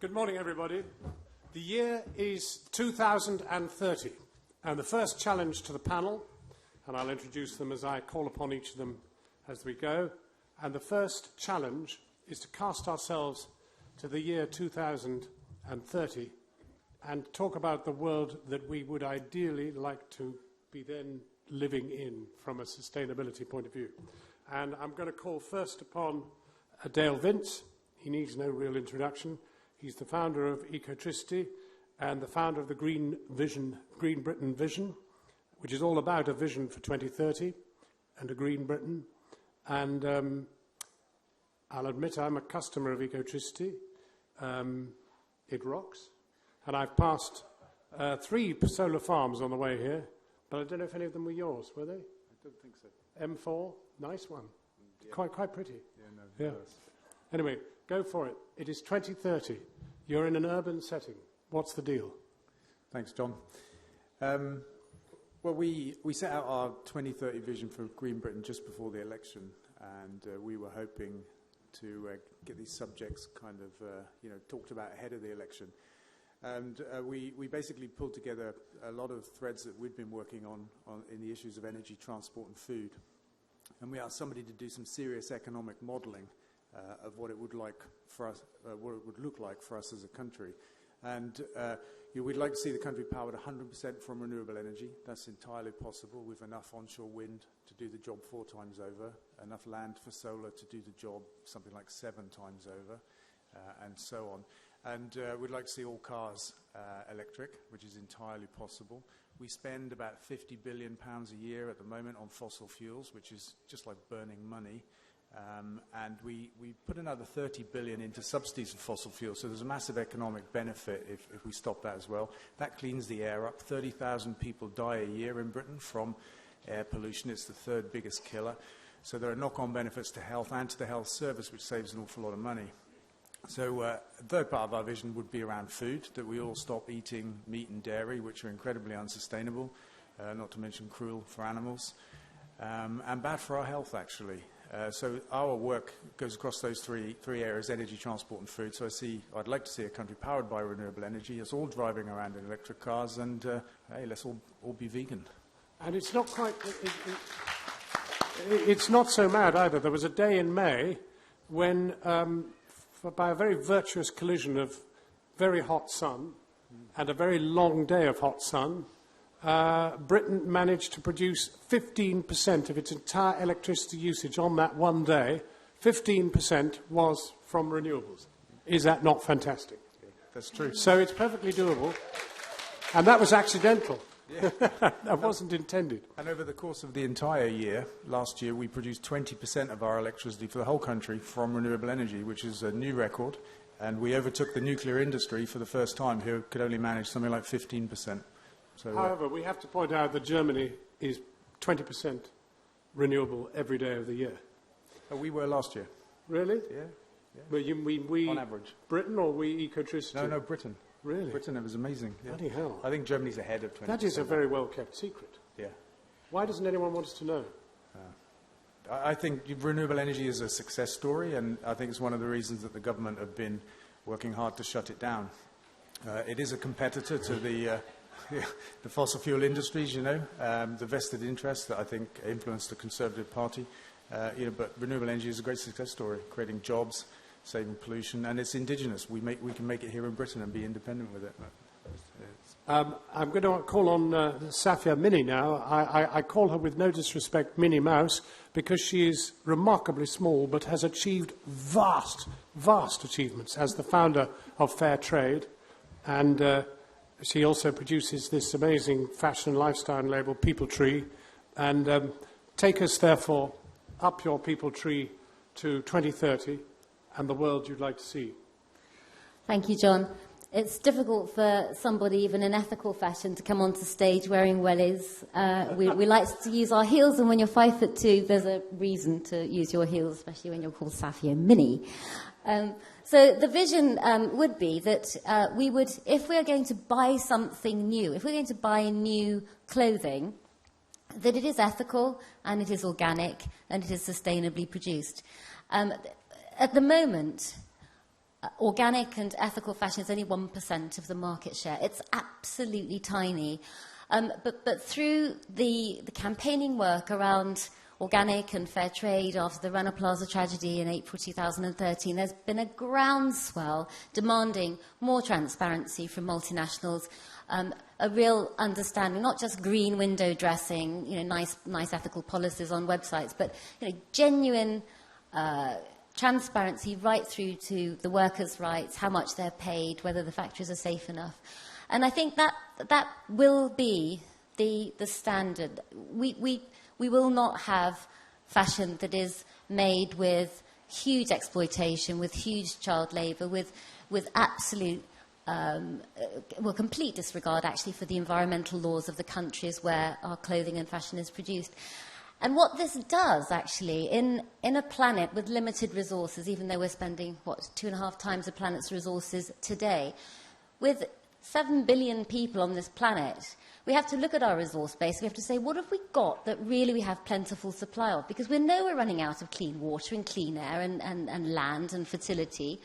Good morning, everybody. The year is 2030, and the first challenge to the panel, and I'll introduce them as I call upon each of them as we go, and the first challenge is to cast ourselves to the year 2030 and talk about the world that we would ideally like to be then living in from a sustainability point of view. And I'm going to call first upon Dale Vince. He needs no real introduction. He's the founder of Ecotricity and the founder of the Green Britain Vision, which is all about a vision for 2030 and a Green Britain. And I'll admit I'm a customer of Ecotricity. It rocks. And I've passed 3 solar farms on the way here, but I don't know if any of them were yours, were they? I don't think so. M4, nice one. Yeah. Quite pretty. Yeah, no, yeah. Anyway, go for it. It is 2030. You're in an urban setting. What's the deal? Thanks, John. Well, we set out our 2030 vision for Green Britain just before the election, and we were hoping to get these subjects kind of, talked about ahead of the election. And we basically pulled together a lot of threads that we'd been working on in the issues of energy, transport and food. And we asked somebody to do some serious economic modelling of what it would like for us, what it would look like for us as a country. And we'd like to see the country powered 100% from renewable energy. That's entirely possible with enough onshore wind to do the job 4 times over, enough land for solar to do the job something like 7 times over, and so on. And we'd like to see all cars electric, which is entirely possible. We spend about £50 billion a year at the moment on fossil fuels, which is just like burning money. And we put another 30 billion into subsidies for fossil fuels, so there's a massive economic benefit if we stop that as well. That cleans the air up. 30,000 people die a year in Britain from air pollution. It's the 3rd biggest killer. So there are knock-on benefits to health and to the health service, which saves an awful lot of money. So the 3rd part of our vision would be around food, that we all stop eating meat and dairy, which are incredibly unsustainable, not to mention cruel for animals, and bad for our health, actually. So our work goes across those three areas: energy, transport and food. So I'd like to see a country powered by renewable energy. It's all driving around in electric cars, and hey, let's all be vegan. And it's not quite... it's not so mad either. There was a day in May when, by a very virtuous collision of very hot sun and a very long day of hot sun, Britain managed to produce 15% of its entire electricity usage on that one day. 15% was from renewables. Is that not fantastic? That's true. So it's perfectly doable. And that was accidental. Yeah. That wasn't intended. And over the course of the entire year, last year, we produced 20% of our electricity for the whole country from renewable energy, which is a new record. And we overtook the nuclear industry for the first time, who could only manage something like 15%. So, however, we have to point out that Germany is 20% renewable every day of the year. We were last year. Really? Yeah. We on average. Britain or we Ecotricity? No, Britain. Really? Britain, it was amazing. Yeah. Bloody hell. I think Germany's ahead of 20%. That is a very well-kept secret. Yeah. Why doesn't anyone want us to know? I think renewable energy is a success story, and I think it's one of the reasons that the government have been working hard to shut it down. It is a competitor to the fossil fuel industries, the vested interests that I think influence the Conservative Party. But renewable energy is a great success story, creating jobs, saving pollution, and it's indigenous. We can make it here in Britain and be independent with it. I'm going to call on Safia Minney now. I call her, with no disrespect, Minnie Mouse, because she is remarkably small but has achieved vast achievements as the founder of Fair Trade. And she also produces this amazing fashion and lifestyle label, People Tree. And take us, therefore, up your People Tree to 2030 and the world you'd like to see. Thank you, John. It's difficult for somebody, even in ethical fashion, to come onto stage wearing wellies. We like to use our heels, and when you're 5'2", there's a reason to use your heels, especially when you're called Safia Minney. So the vision would be that we would, if we are going to buy something new, if we're going to buy new clothing, that it is ethical and it is organic and it is sustainably produced. At the moment, organic and ethical fashion is only 1% of the market share. It's absolutely tiny. But through the campaigning work around organic and fair trade after the Rana Plaza tragedy in April 2013, there's been a groundswell demanding more transparency from multinationals, a real understanding, not just green window dressing, nice ethical policies on websites, but genuine transparency right through to the workers' rights, how much they're paid, whether the factories are safe enough. And I think that will be the standard. We will not have fashion that is made with huge exploitation, with huge child labour, with absolute, complete disregard, actually, for the environmental laws of the countries where our clothing and fashion is produced. And what this does, actually, in a planet with limited resources, even though we're spending, 2.5 times the planet's resources today, with 7 billion people on this planet, we have to look at our resource base. We have to say, what have we got that really we have plentiful supply of? Because we know we're running out of clean water and clean air and land and fertility.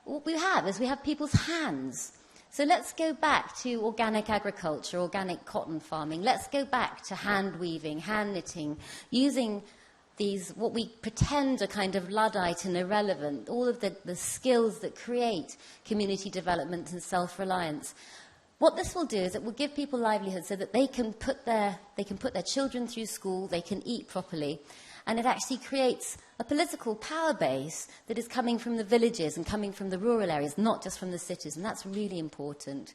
What we have is we have people's hands. So let's go back to organic agriculture, organic cotton farming. Let's go back to hand weaving, hand knitting, using these, what we pretend are kind of Luddite and irrelevant, all of the skills that create community development and self-reliance. What this will do is it will give people livelihood so that they can put their children through school, they can eat properly, and it actually creates a political power base that is coming from the villages and coming from the rural areas, not just from the cities, and that's really important.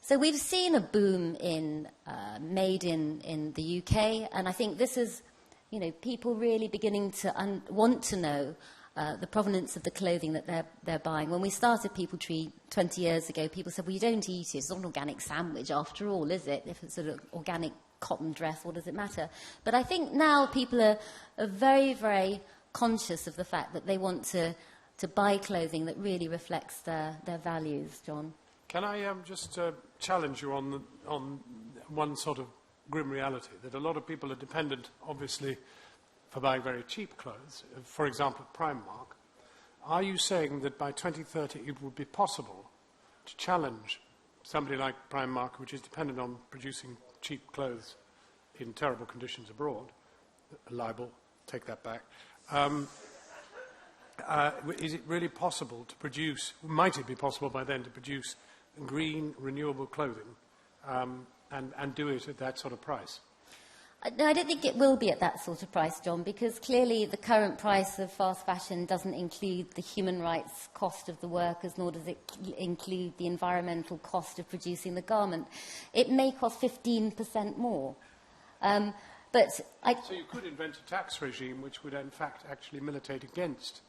So we've seen a boom in made in the UK, and I think this is, people really beginning to want to know the provenance of the clothing that they're buying. When we started People Tree 20 years ago, people said, well, you don't eat it. It's not an organic sandwich after all, is it? If it's an organic cotton dress, what does it matter? But I think now people are very, very conscious of the fact that they want to buy clothing that really reflects their values, John. Can I just challenge you on one sort of grim reality, that a lot of people are dependent, obviously, for buying very cheap clothes, for example, Primark. Are you saying that by 2030 it would be possible to challenge somebody like Primark, which is dependent on producing cheap clothes in terrible conditions abroad, libel, take that back, is it really possible to produce, might it be possible by then to produce green, renewable clothing and do it at that sort of price? No, I don't think it will be at that sort of price, John, because clearly the current price of fast fashion doesn't include the human rights cost of the workers, nor does it include the environmental cost of producing the garment. It may cost 15% more. So you could invent a tax regime which would, in fact, actually militate against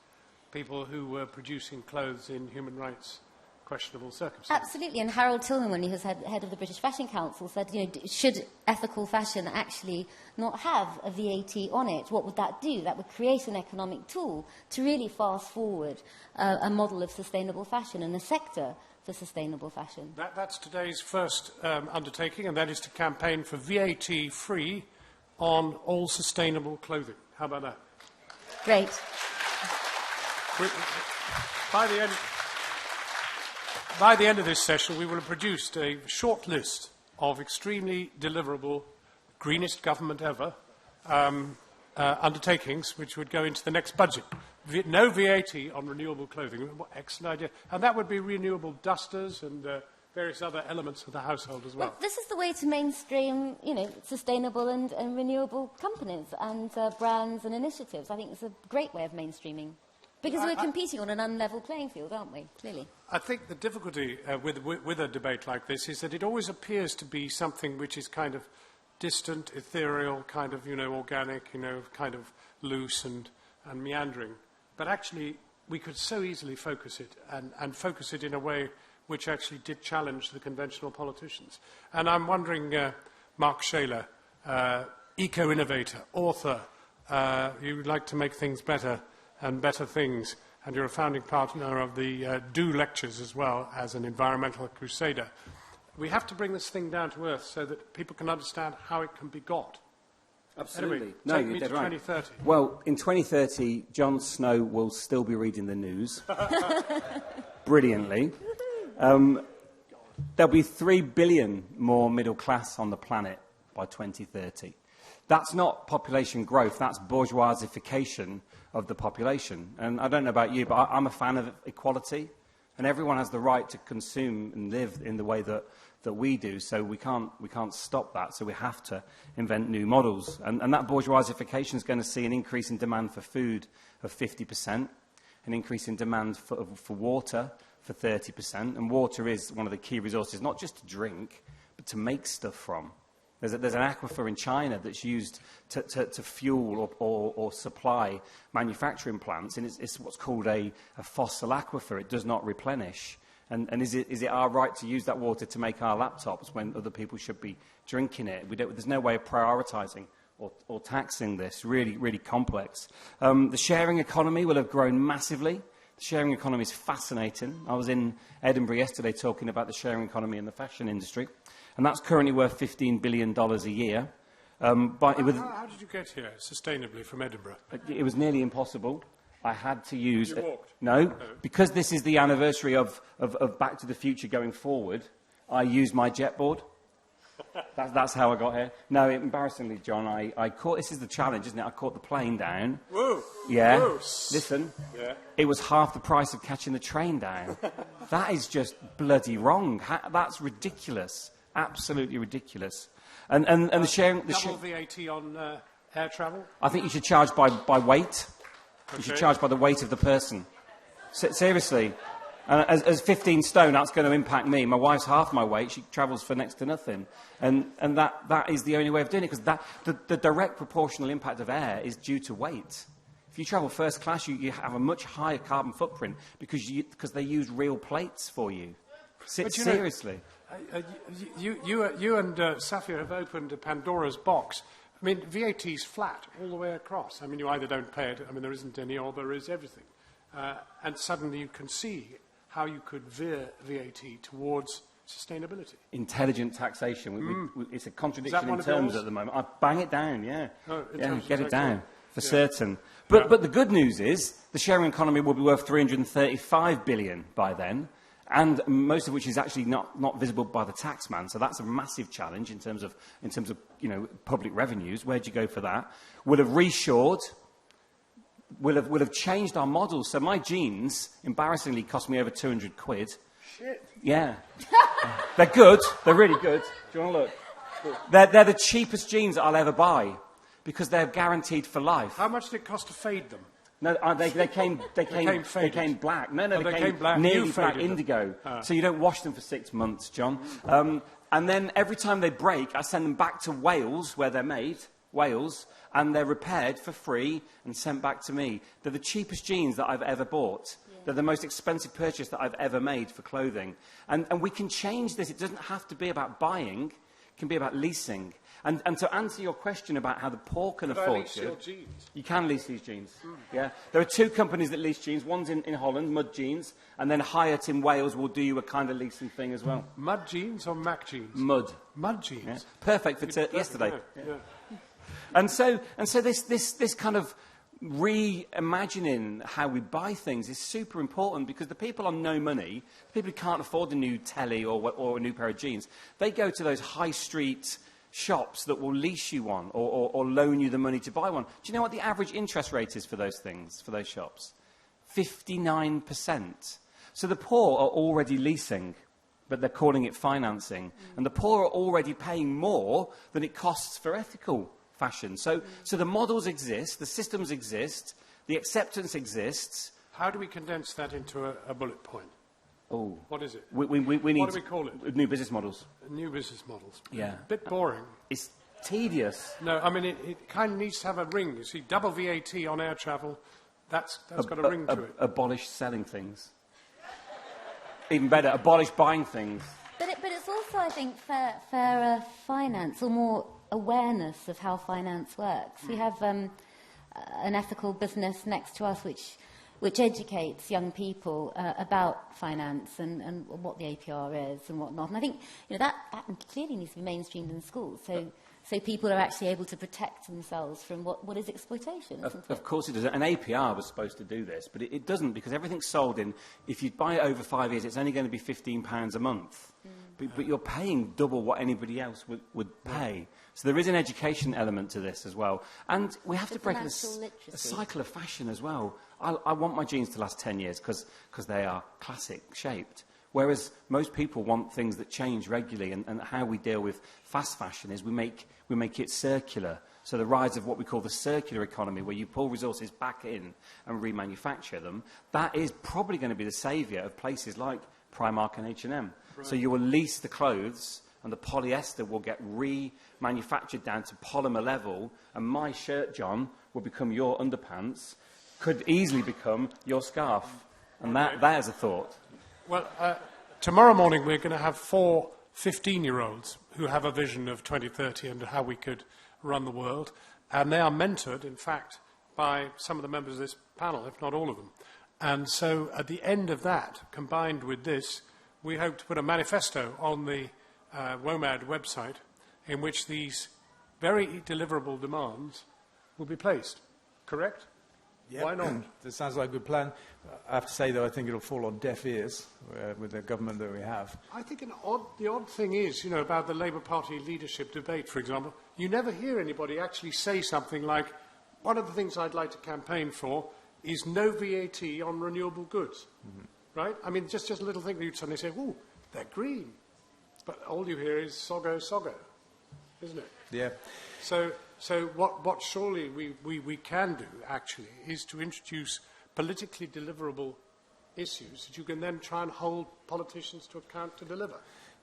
people who were producing clothes in human rights questionable circumstances. Absolutely, and Harold Tillman, when he was head of the British Fashion Council, said, should ethical fashion actually not have a VAT on it? What would that do? That would create an economic tool to really fast forward a model of sustainable fashion and a sector for sustainable fashion. That's today's first undertaking, and that is to campaign for VAT-free on all sustainable clothing. How about that? Great. By the end of this session, we will have produced a short list of extremely deliverable, greenest government ever undertakings, which would go into the next budget. No VAT on renewable clothing. What excellent idea. And that would be renewable dusters and various other elements of the household as well. This is the way to mainstream, sustainable and renewable companies and brands and initiatives. I think it's a great way of mainstreaming. Because we're competing on an unlevel playing field, aren't we? Clearly. I think the difficulty with a debate like this is that it always appears to be something which is kind of distant, ethereal, kind of, organic, kind of loose and meandering. But actually, we could so easily focus it and focus it in a way which actually did challenge the conventional politicians. And I'm wondering, Mark Shayler, eco-innovator, author, you would like to make things better and better things, and you're a founding partner of the DoLectures as well as an environmental crusader. We have to bring this thing down to earth so that people can understand how it can be got. Absolutely. Anyway, No, take you're me dead to right. 2030. Well, in 2030, Jon Snow will still be reading the news brilliantly. There'll be 3 billion more middle class on the planet by 2030. That's not population growth, that's bourgeoisification of the population. And I don't know about you, but I'm a fan of equality, and everyone has the right to consume and live in the way that we do, so we can't stop that, so we have to invent new models. And that bourgeoisification is going to see an increase in demand for food of 50%, an increase in demand for water for 30%, and water is one of the key resources, not just to drink, but to make stuff from. There's an aquifer in China that's used to fuel or supply manufacturing plants, and it's what's called a fossil aquifer. It does not replenish. And is it our right to use that water to make our laptops when other people should be drinking it? There's no way of prioritising or taxing this. Really, really complex. The sharing economy will have grown massively. The sharing economy is fascinating. I was in Edinburgh yesterday talking about the sharing economy in the fashion industry, and that's currently worth $15 billion a year. How did you get here sustainably from Edinburgh? It was nearly impossible. I had to use... You walked? No, because this is the anniversary of Back to the Future going forward, I used my jetboard. That's how I got here. No, embarrassingly, John, I caught... This is the challenge, isn't it? I caught the plane down. Whoa! Yeah. Whoa. Listen, yeah. It was half the price of catching the train down. That is just bloody wrong. That's ridiculous. Absolutely ridiculous. And the sharing... Double VAT on air travel? I think you should charge by weight. Okay. You should charge by the weight of the person. Seriously. As 15 stone, that's going to impact me. My wife's half my weight. She travels for next to nothing. And that is the only way of doing it, because the direct proportional impact of air is due to weight. If you travel first class, you have a much higher carbon footprint because they use real plates for you. Seriously. You and Safia have opened a Pandora's box. I mean, VAT's flat all the way across. I mean, you either don't pay it, I mean, there isn't any, or there is everything. And suddenly you can see how you could veer VAT towards sustainability. Intelligent taxation. It's a contradiction in terms yours? at the moment. I bang it down, yeah. Oh, yeah, get it down, for yeah. certain. But the good news is the sharing economy will be worth $335 billion by then, and most of which is actually not visible by the taxman. So that's a massive challenge in terms of public revenues. Where'd you go for that? We'll have reshored. We'll have changed our models. So my jeans, embarrassingly, cost me over 200 quid. Shit. Yeah. They're good. They're really good. Do you want to look? They're the cheapest jeans that I'll ever buy because they're guaranteed for life. How much did it cost to fade them? No, they came black. No, they they came black. nearly You black faded them. indigo. So you don't wash them for 6 months, John. And then every time they break, I send them back to Wales, where they're made, Wales, and they're repaired for free and sent back to me. They're the cheapest jeans that I've ever bought. Yeah. They're the most expensive purchase that I've ever made for clothing. And we can change this. It doesn't have to be about buying. It can be about leasing. And to answer your question about how the poor can afford to... your jeans? You can lease these jeans. Yeah. There are two companies that lease jeans. One's in Holland, Mud Jeans, and then Hyatt in Wales will do you a kind of leasing thing as well. Mud jeans or Mac jeans? Mud. Mud jeans? Yeah. Perfect for yesterday. Yeah. And so this kind of reimagining how we buy things is super important, because the people on no money, the people who can't afford a new telly or a new pair of jeans, they go to those high street shops that will lease you one or loan you the money to buy one. Do you know what the average interest rate is for those things, for those shops? 59%. So the poor are already leasing, but they're calling it financing. And the poor are already paying more than it costs for ethical fashion. So the models exist, the systems exist, the acceptance exists. How do we condense that into a bullet point? Oh, what is it? We need what do we call it? New business models. New business models. Yeah. A bit boring. It's tedious. No, I mean, it kind of needs to have a ring. You see, double VAT on air travel, that's got a ring to it. Abolish selling things. Even better, abolish buying things. But it's also, I think, fairer finance, or more awareness of how finance works. We have an ethical business next to us which educates young people about finance and what the APR is and whatnot. And I think that clearly needs to be mainstreamed in schools. So so people are actually able to protect themselves from what is exploitation, isn't it? Of course it does. An APR was supposed to do this, but it doesn't, because everything's sold in, if you buy it over 5 years, it's only going to be £15 a month. But you're paying double what anybody else would pay. So there is an education element to this as well. And we have to break a cycle of fashion as well. I want my jeans to last 10 years because they are classic shaped. Whereas most people want things that change regularly, and how we deal with fast fashion is we make it circular. So the rise of what we call the circular economy, where you pull resources back in and remanufacture them, that is probably going to be the saviour of places like Primark and H&M. Right. So you will lease the clothes, and the polyester will get remanufactured down to polymer level, and my shirt, John, will become your underpants, could easily become your scarf. And that is a thought. Well, tomorrow morning we're going to have 4 15-year-olds who have a vision of 2030 and how we could run the world. And they are mentored, in fact, by some of the members of this panel, if not all of them. And so at the end of that, combined with this, we hope to put a manifesto on the WOMAD website in which these very deliverable demands will be placed. Correct? Yep. Why not? That sounds like a good plan. I have to say, though, I think it'll fall on deaf ears with the government that we have. I think the odd thing is, you know, about the Labour Party leadership debate, for example, you never hear anybody actually say something like, one of the things I'd like to campaign for is no VAT on renewable goods. Right? I mean, just a little thing that you'd suddenly say, ooh, they're green. But all you hear is sogo, isn't it? Yeah. So what surely we can do, actually, is to introduce politically deliverable issues that you can then try and hold politicians to account to deliver.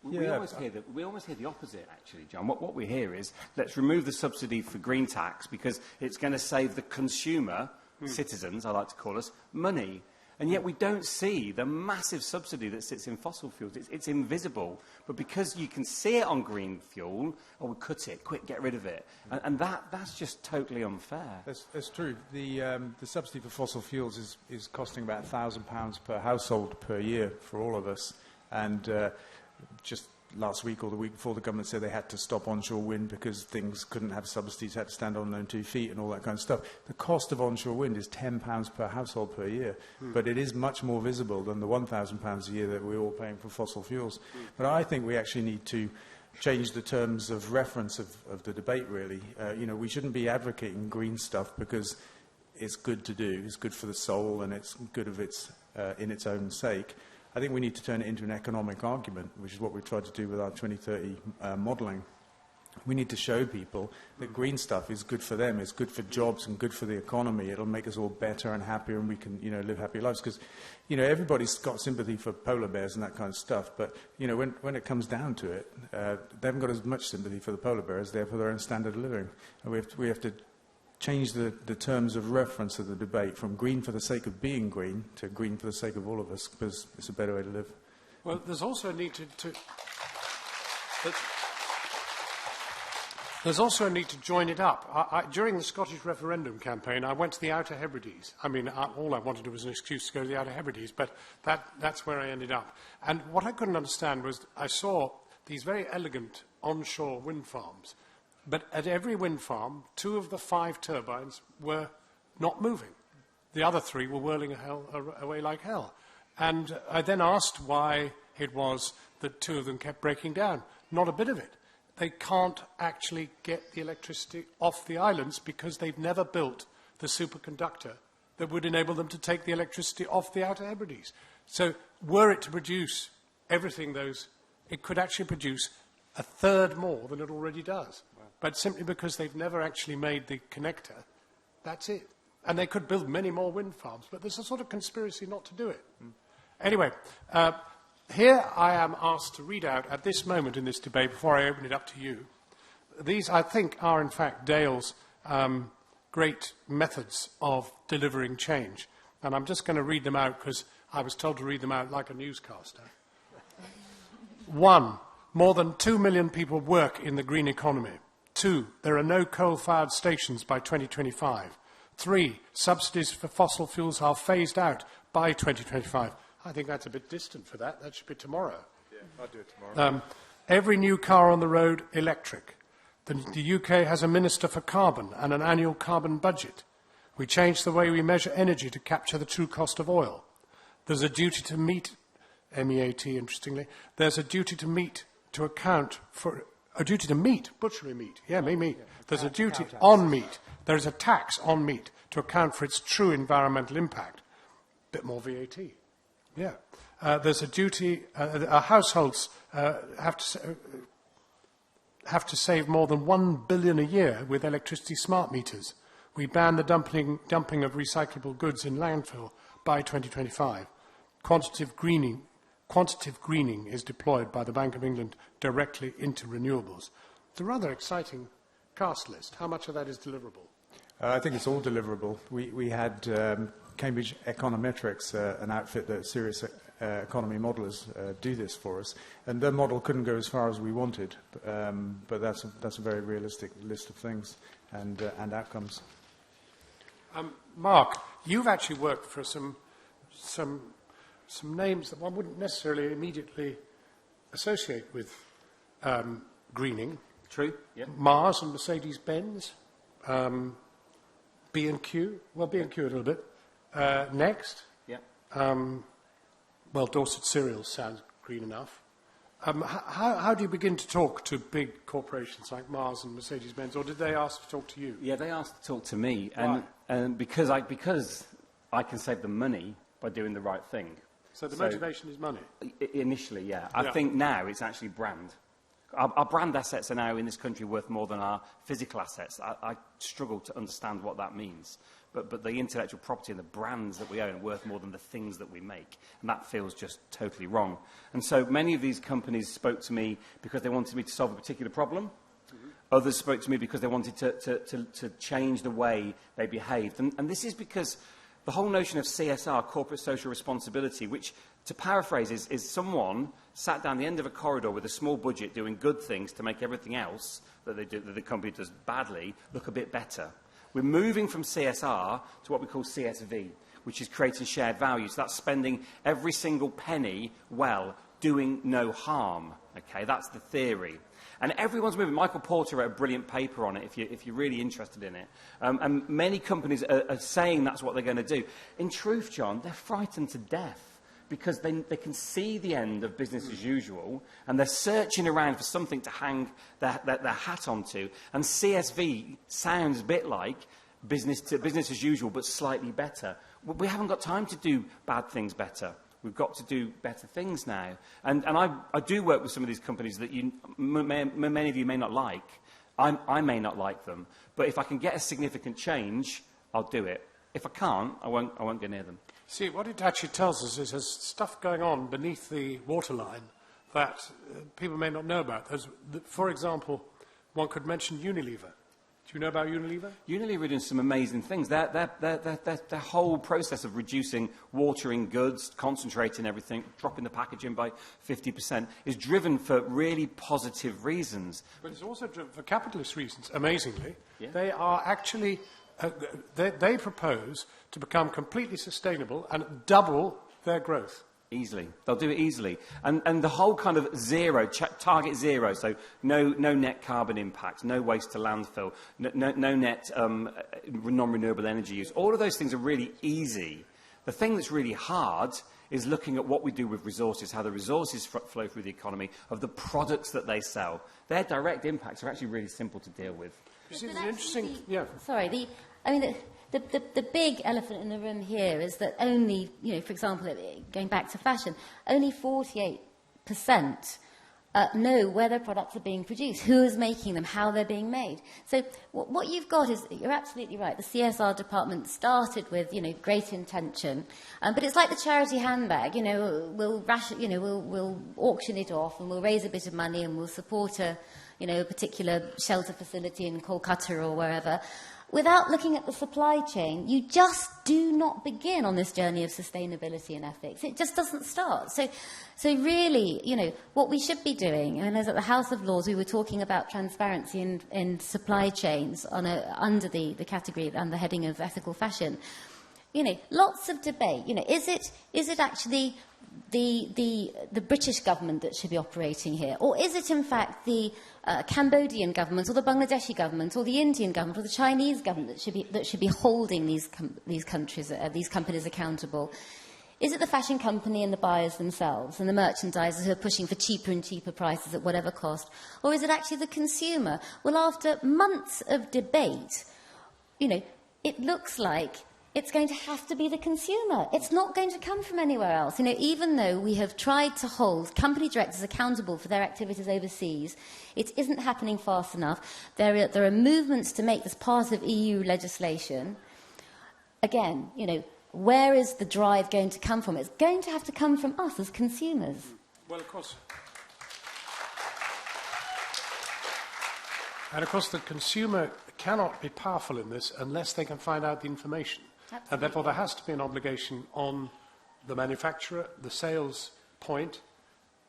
We almost hear the opposite, actually, John. What we hear is, let's remove the subsidy for green tax because it's going to save the consumer, citizens, I like to call us, money. And yet we don't see the massive subsidy that sits in fossil fuels. It's invisible. But because you can see it on green fuel, we cut it, quick, get rid of it. And that's just totally unfair. That's true. The subsidy for fossil fuels is costing about £1,000 per household per year for all of us. And just last week or the week before, the government said they had to stop onshore wind because things couldn't have subsidies, had to stand on their own 2 feet and all that kind of stuff. The cost of onshore wind is £10 per household per year, but it is much more visible than the £1,000 a year that we're all paying for fossil fuels. But I think we actually need to change the terms of reference of the debate, really. You know, we shouldn't be advocating green stuff because it's good to do, it's good for the soul, and it's good of in its own sake. I think we need to turn it into an economic argument, which is what we've tried to do with our 2030 modelling. We need to show people that green stuff is good for them, it's good for jobs and good for the economy. It'll make us all better and happier, and we can, you know, live happy lives. Because, you know, everybody's got sympathy for polar bears and that kind of stuff, but, you know, when it comes down to it, they haven't got as much sympathy for the polar bears as they have for their own standard of living. And we have to change the terms of reference of the debate from green for the sake of being green to green for the sake of all of us, because it's a better way to live. Well, there's also a need there's also a need to join it up. During the Scottish referendum campaign, I went to the Outer Hebrides. I mean, all I wanted was an excuse to go to the Outer Hebrides, but that's where I ended up. And what I couldn't understand was I saw these very elegant onshore wind farms, but at every wind farm, 2 of the 5 turbines were not moving. The other 3 were whirling away like hell. And I then asked why it was that 2 of them kept breaking down. Not a bit of it. They can't actually get the electricity off the islands because they've never built the superconductor that would enable them to take the electricity off the Outer Hebrides. So were it to produce everything it could actually produce a third more than it already does. Wow. But simply because they've never actually made the connector, that's it. And they could build many more wind farms, but there's a sort of conspiracy not to do it. Anyway, here I am asked to read out at this moment in this debate, before I open it up to you, these, I think, are in fact Dale's great methods of delivering change. And I'm just going to read them out because I was told to read them out like a newscaster. 1. More than 2 million people work in the green economy. 2. There are no coal-fired stations by 2025. 3. Subsidies for fossil fuels are phased out by 2025. I think that's a bit distant for that. That should be tomorrow. Yeah, I'll do it tomorrow. Every new car on the road, electric. The UK has a Minister for Carbon and an annual carbon budget. We changed the way we measure energy to capture the true cost of oil. There's a duty to meet, MEAT, interestingly, there's a duty to meet to account for, a duty to meat, butchery meat, meat. There's a duty on meat. There is a tax on meat to account for its true environmental impact. Bit more VAT. Yeah. There's a duty, our households have to save more than 1 billion a year with electricity smart meters. We ban the dumping of recyclable goods in landfill by 2025. Quantitative greening is deployed by the Bank of England directly into renewables. It's a rather exciting cast list. How much of that is deliverable? I think it's all deliverable. We had Cambridge Econometrics, an outfit that serious economy modelers do this for us, and their model couldn't go as far as we wanted, but that's a very realistic list of things and outcomes. Mark, you've actually worked for some names that one wouldn't necessarily immediately associate with greening. True. Yeah. Mars and Mercedes-Benz, B&Q. Well, B&Q a little bit. Next. Yeah. Well, Dorset Cereals sounds green enough. How do you begin to talk to big corporations like Mars and Mercedes-Benz, or did they ask to talk to you? Yeah, they asked to talk to me, Why? and because I can save them money by doing the right thing. So the motivation is money? Initially, yeah. I think now it's actually brand. Our brand assets are now in this country worth more than our physical assets. I struggle to understand what that means. But the intellectual property and the brands that we own are worth more than the things that we make. And that feels just totally wrong. And so many of these companies spoke to me because they wanted me to solve a particular problem. Mm-hmm. Others spoke to me because they wanted to change the way they behaved. And this is because the whole notion of CSR, corporate social responsibility, which, to paraphrase, is someone sat down the end of a corridor with a small budget doing good things to make everything else that the company does badly look a bit better. We're moving from CSR to what we call CSV, which is creating shared value. So that's spending every single penny well, doing no harm. Okay, that's the theory. And everyone's moving. Michael Porter wrote a brilliant paper on it, if you're really interested in it. And many companies are saying that's what they're going to do. In truth, John, they're frightened to death because they can see the end of business as usual, and they're searching around for something to hang their hat onto. And CSV sounds a bit like business as usual, but slightly better. We haven't got time to do bad things better. We've got to do better things now. And I do work with some of these companies that many of you may not like. I may not like them. But if I can get a significant change, I'll do it. If I can't, I won't go near them. See, what it actually tells us is there's stuff going on beneath the waterline that people may not know about. For example, one could mention Unilever. Do you know about Unilever? Unilever are doing some amazing things. Their whole process of reducing watering goods, concentrating everything, dropping the packaging by 50% is driven for really positive reasons. But it's also driven for capitalist reasons, amazingly. Yeah. They are actually, they propose to become completely sustainable and double their growth. Easily. They'll do it easily. And the whole kind of target zero, so no net carbon impact, no waste to landfill, no net non-renewable energy use. All of those things are really easy. The thing that's really hard is looking at what we do with resources, how the resources flow through the economy, of the products that they sell. Their direct impacts are actually really simple to deal with. This is interesting. Sorry, the big elephant in the room here is that only, for example, going back to fashion, only 48% know where their products are being produced, who is making them, how they're being made. So what you've got is, you're absolutely right, the CSR department started with, great intention, but it's like the charity handbag, we'll auction it off and we'll raise a bit of money and we'll support a particular shelter facility in Kolkata or wherever. Without looking at the supply chain, you just do not begin on this journey of sustainability and ethics. It just doesn't start. So really, what we should be doing, and as at the House of Lords, we were talking about transparency in supply chains under the category and the heading of ethical fashion. lots of debate. Is it actually the British government that should be operating here, or is it in fact the Cambodian government, or the Bangladeshi government, or the Indian government, or the Chinese government that should be holding these companies accountable? Is it the fashion company and the buyers themselves and the merchandisers who are pushing for cheaper and cheaper prices at whatever cost? Or is it actually the consumer? Well, after months of debate, it looks like it's going to have to be the consumer. It's not going to come from anywhere else. Even though we have tried to hold company directors accountable for their activities overseas, it isn't happening fast enough. There are movements to make this part of EU legislation. Again, where is the drive going to come from? It's going to have to come from us as consumers. Well, of course. And, of course, the consumer cannot be powerful in this unless they can find out the information. Absolutely. And therefore there has to be an obligation on the manufacturer, the sales point,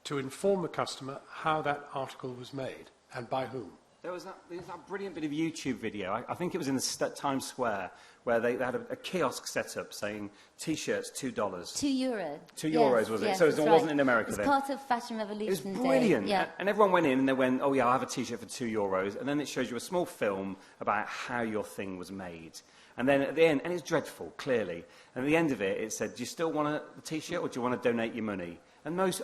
to inform the customer how that article was made and by whom. There was that brilliant bit of YouTube video, I think it was in the Times Square, where they had a kiosk set up saying T-shirts, $2. €2. €2, was it? Yes, so it right. wasn't in America then. then? It was part of Fashion Revolution. It was brilliant. Day. Yeah. And everyone went in and they went, oh yeah, I'll have a T-shirt for €2. And then it shows you a small film about how your thing was made. And then at the end, and it's dreadful, clearly, and at the end of it, it said, do you still want a T-shirt or do you want to donate your money? And most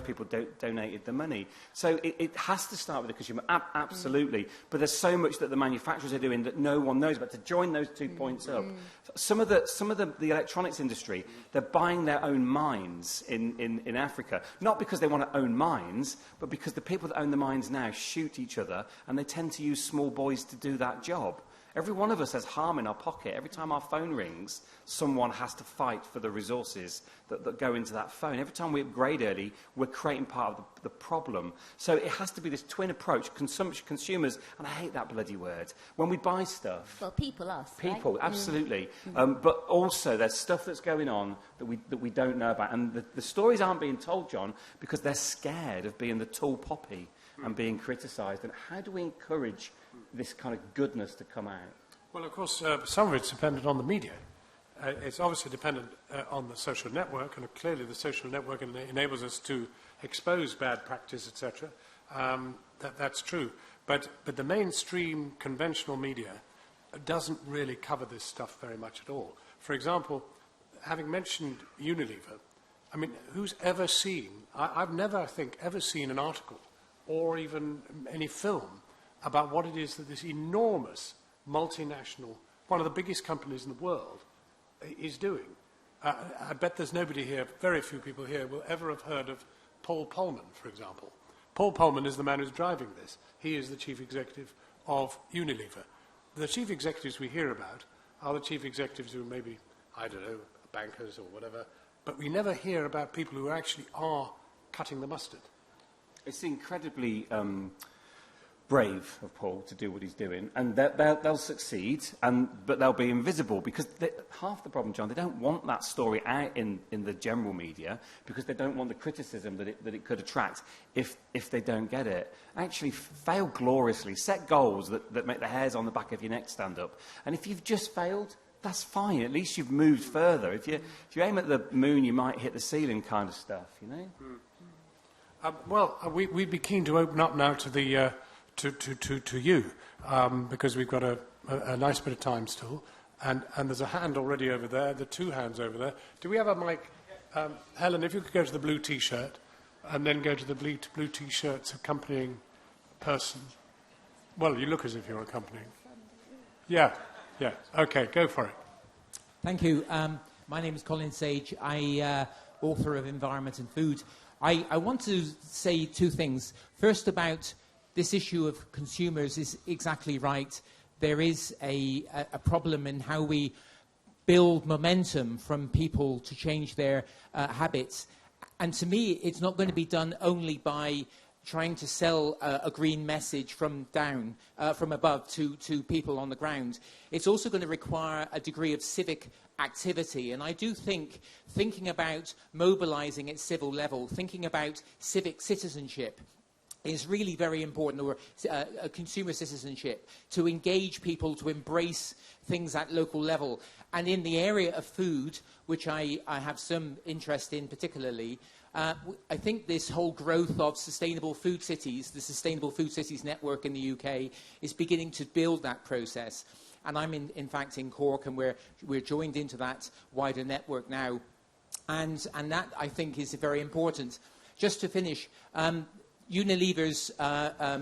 people donated the money. So it has to start with the consumer, absolutely. But there's so much that the manufacturers are doing that no one knows about. To join those 2 points up, some of the electronics industry, they're buying their own mines in Africa, not because they want to own mines, but because the people that own the mines now shoot each other, and they tend to use small boys to do that job. Every one of us has harm in our pocket. Every time our phone rings, someone has to fight for the resources that go into that phone. Every time we upgrade early, we're creating part of the problem. So it has to be this twin approach, consumers, and I hate that bloody word, when we buy stuff. Well, people, us, People, right? absolutely. But also there's stuff that's going on that we don't know about. And the stories aren't being told, John, because they're scared of being the tall poppy and being criticised. And how do we encourage this kind of goodness to come out? Well, of course, some of it's dependent on the media. It's obviously dependent on the social network, and clearly the social network enables us to expose bad practice, etc. That's true. But the mainstream conventional media doesn't really cover this stuff very much at all. For example, having mentioned Unilever, I mean, who's ever seen, I've never, I think, ever seen an article or even any film about what it is that this enormous multinational, one of the biggest companies in the world, is doing. I bet there's nobody here, very few people here, will ever have heard of Paul Polman, for example. Paul Polman is the man who's driving this. He is the chief executive of Unilever. The chief executives we hear about are the chief executives who maybe, I don't know, bankers or whatever, but we never hear about people who actually are cutting the mustard. It's incredibly brave of Paul to do what he's doing, and they'll succeed, but they'll be invisible because half the problem, John, they don't want that story out in the general media because they don't want the criticism that it could attract if they don't get it. Actually, fail gloriously, set goals that make the hairs on the back of your neck stand up, and if you've just failed, that's fine. At least you've moved further. If you aim at the moon, you might hit the ceiling kind of stuff, you know? We'd be keen to open up now to the to you because we've got a nice bit of time still, and there's a hand already over there. There are two hands over there. Do we have a mic? Helen, if you could go to the blue T-shirt, and then go to the blue T-shirt's accompanying person. Well, you look as if you're accompanying. Yeah. Okay, go for it. Thank you. My name is Colin Sage. I author of Environment and Food. I want to say two things. First, about this issue of consumers is exactly right. There is a problem in how we build momentum from people to change their habits. And to me, it's not going to be done only by trying to sell a green message from above to people on the ground. It's also going to require a degree of civic activity. And I do think thinking about mobilizing at civil level, thinking about civic citizenship, is really very important, or consumer citizenship, to engage people, to embrace things at local level. And in the area of food, which I have some interest in particularly, I think this whole growth of sustainable food cities, the Sustainable Food Cities Network in the UK, is beginning to build that process. And I'm in fact in Cork, and we're joined into that wider network now. And that, I think, is very important. Just to finish, Unilever's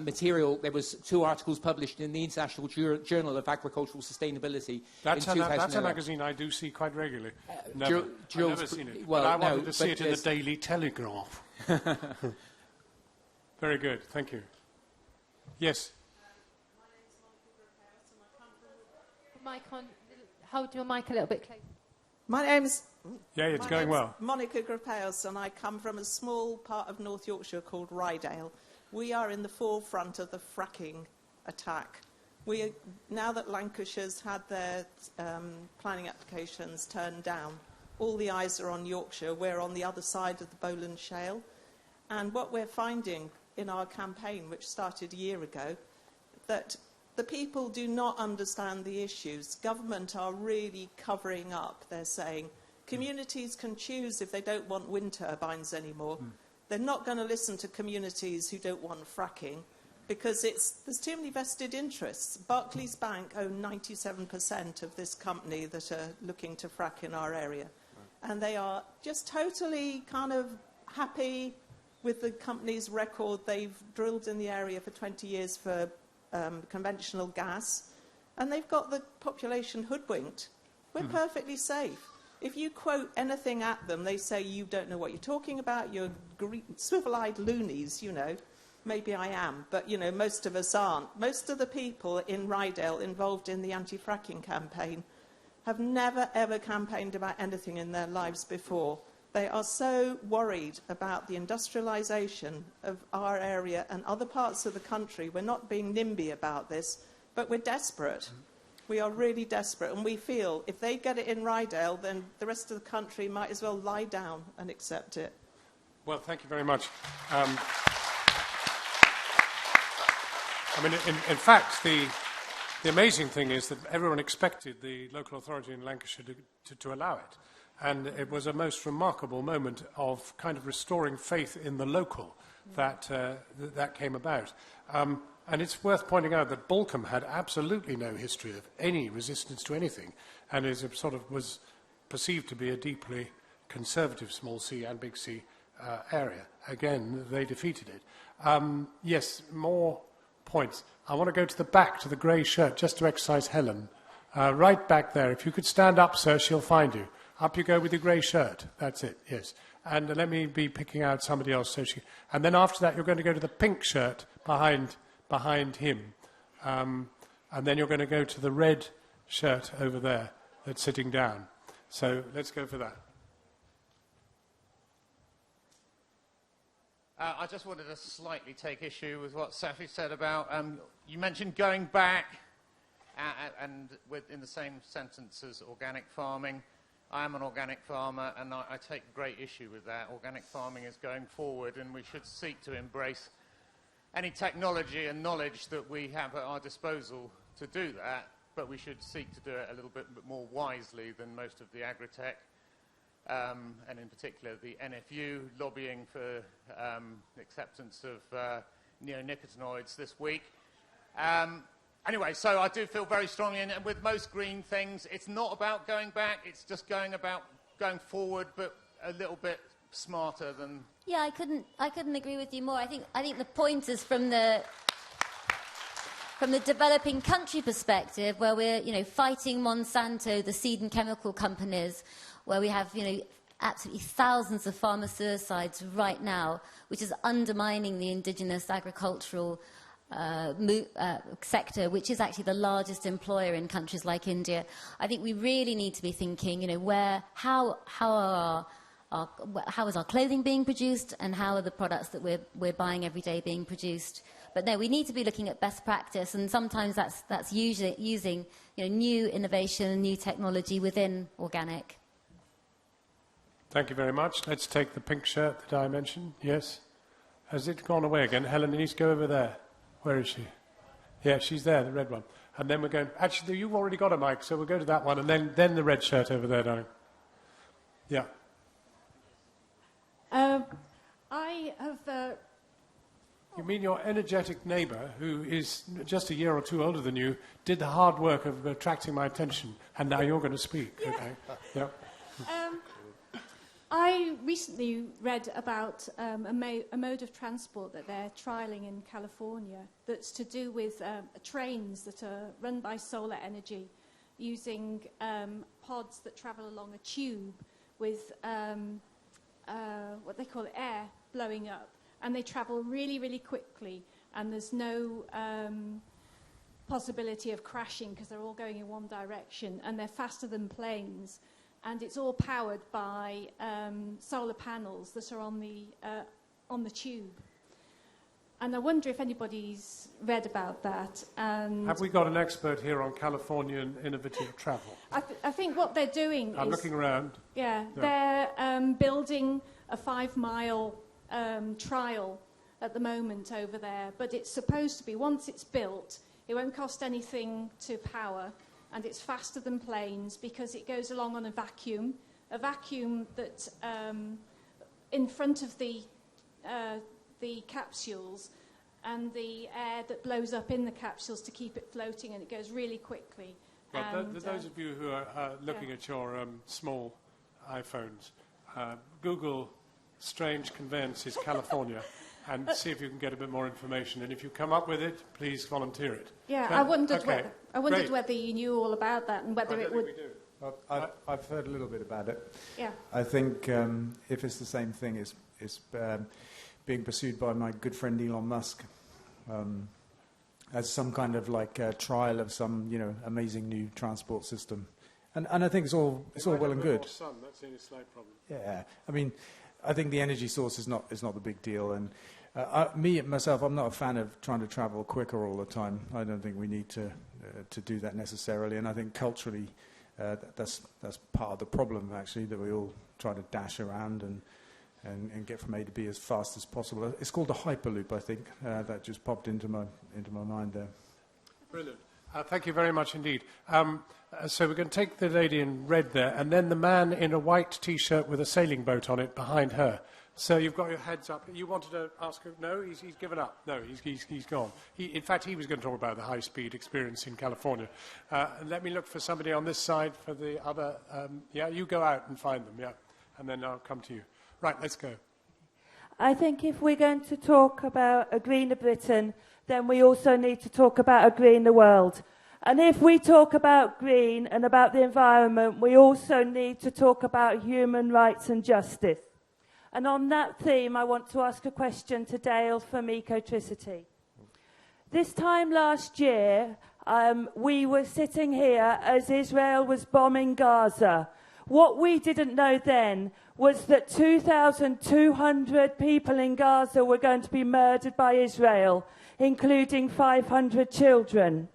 material, there was 2 articles published in the International Journal of Agricultural Sustainability in 2011. That's a magazine I do see quite regularly. I've never seen it. Well, but I wanted to see it in the Daily Telegraph. Very good, thank you. Yes? Hold your mic a little bit closer. My name's Monica Grapeos, and I come from a small part of North Yorkshire called Rydale. We are in the forefront of the fracking attack. Now that Lancashire's had their planning applications turned down, all the eyes are on Yorkshire. We're on the other side of the Bowland Shale. And what we're finding in our campaign, which started a year ago, that the people do not understand the issues. Government are really covering up. They're saying communities can choose if they don't want wind turbines anymore. They're not going to listen to communities who don't want fracking, because there's too many vested interests. Barclays Bank own 97% of this company that are looking to frack in our area. And they are just totally kind of happy with the company's record. They've drilled in the area for 20 years for conventional gas, and they've got the population hoodwinked. We're perfectly safe. If you quote anything at them, they say, you don't know what you're talking about, you're swivel-eyed loonies, you know. Maybe I am, but, you know, most of us aren't. Most of the people in Rydale involved in the anti-fracking campaign have never, ever campaigned about anything in their lives before. They are so worried about the industrialisation of our area and other parts of the country. We're not being NIMBY about this, but we're desperate. We are really desperate, and we feel if they get it in Rydale, then the rest of the country might as well lie down and accept it. Well, thank you very much. I mean, in fact, the amazing thing is that everyone expected the local authority in Lancashire to allow it. And it was a most remarkable moment of kind of restoring faith in the local that came about. And it's worth pointing out that Balcombe had absolutely no history of any resistance to anything, and is a sort of was perceived to be a deeply conservative small C and big C area. Again, they defeated it. Yes, more points. I want to go to the back, to the grey shirt, just to exercise Helen. Right back there. If you could stand up, sir, she'll find you. Up you go with your grey shirt. That's it, yes. And let me be picking out somebody else. And then after that, you're going to go to the pink shirt behind him. And then you're going to go to the red shirt over there that's sitting down. So let's go for that. I just wanted to slightly take issue with what Safia said about, you mentioned going back, and in the same sentence as organic farming. I am an organic farmer, and I take great issue with that. Organic farming is going forward, and we should seek to embrace any technology and knowledge that we have at our disposal to do that, but we should seek to do it a little bit more wisely than most of the agri-tech, and in particular the NFU lobbying for acceptance of neonicotinoids this week. Anyway, so I do feel very strongly, and with most green things, it's not about going back, it's just going forward, but a little bit smarter than... Yeah, I couldn't agree with you more. I think the point is from the developing country perspective, where we're, fighting Monsanto, the seed and chemical companies, where we have, absolutely thousands of farmer suicides right now, which is undermining the indigenous agricultural sector, which is actually the largest employer in countries like India. I think we really need to be thinking, how is our clothing being produced, and how are the products that we're buying every day being produced? But no, we need to be looking at best practice, and sometimes that's usually using new innovation and new technology within organic. Thank you very much. Let's take the pink shirt that I mentioned. Yes. Has it gone away again? Helen, you need to go over there. Where is she? Yeah, she's there, the red one. And then we're going... Actually, you've already got a mic, so we'll go to that one, and then the red shirt over there, darling. Yeah. I have... You mean your energetic neighbour, who is just a year or two older than you, did the hard work of attracting my attention, and now you're going to speak, Yeah. okay? Yeah. I recently read about a mode of transport that they're trialling in California that's to do with trains that are run by solar energy using pods that travel along a tube with what they call air blowing up. And they travel really, really quickly, and there's no possibility of crashing because they're all going in one direction, and they're faster than planes. And it's all powered by solar panels that are on the tube. And I wonder if anybody's read about that. And Have we got an expert here on Californian innovative travel? I think what they're doing I'm is... looking around. Yeah, they're building a 5-mile trial at the moment over there, but it's supposed to be, once it's built, it won't cost anything to power, and it's faster than planes because it goes along on a vacuum that in front of the capsules, and the air that blows up in the capsules to keep it floating, and it goes really quickly. Well, those of you who are looking at your small iPhones, Google Strange Conveyances California and see if you can get a bit more information. And if you come up with it, please volunteer it. Yeah, I wondered whether you knew all about that and whether it would... We do. Well, I've heard a little bit about it. Yeah. I think if it's the same thing, it's being pursued by my good friend Elon Musk as some kind of trial of some amazing new transport system. And I think it's all well and good. Sun, that's the only slight problem. Yeah, I mean, I think the energy source is not the big deal. And myself, I'm not a fan of trying to travel quicker all the time. I don't think we need to do that necessarily. And I think culturally, that's part of the problem actually, that we all try to dash around and get from A to B as fast as possible. It's called a hyperloop, I think. That just popped into my mind there. Brilliant. Thank you very much indeed. So we're going to take the lady in red there, and then the man in a white T-shirt with a sailing boat on it behind her. So you've got your heads up. You wanted to ask her? No, he's given up. No, he's gone. In fact, he was going to talk about the high-speed experience in California. Let me look for somebody on this side for the other. Yeah, you go out and find them, yeah, and then I'll come to you. Right, let's go. I think if we're going to talk about a greener Britain, then we also need to talk about a greener world. And if we talk about green and about the environment, we also need to talk about human rights and justice. And on that theme, I want to ask a question to Dale from Ecotricity. This time last year, we were sitting here as Israel was bombing Gaza. What we didn't know then was that 2,200 people in Gaza were going to be murdered by Israel, including 500 children.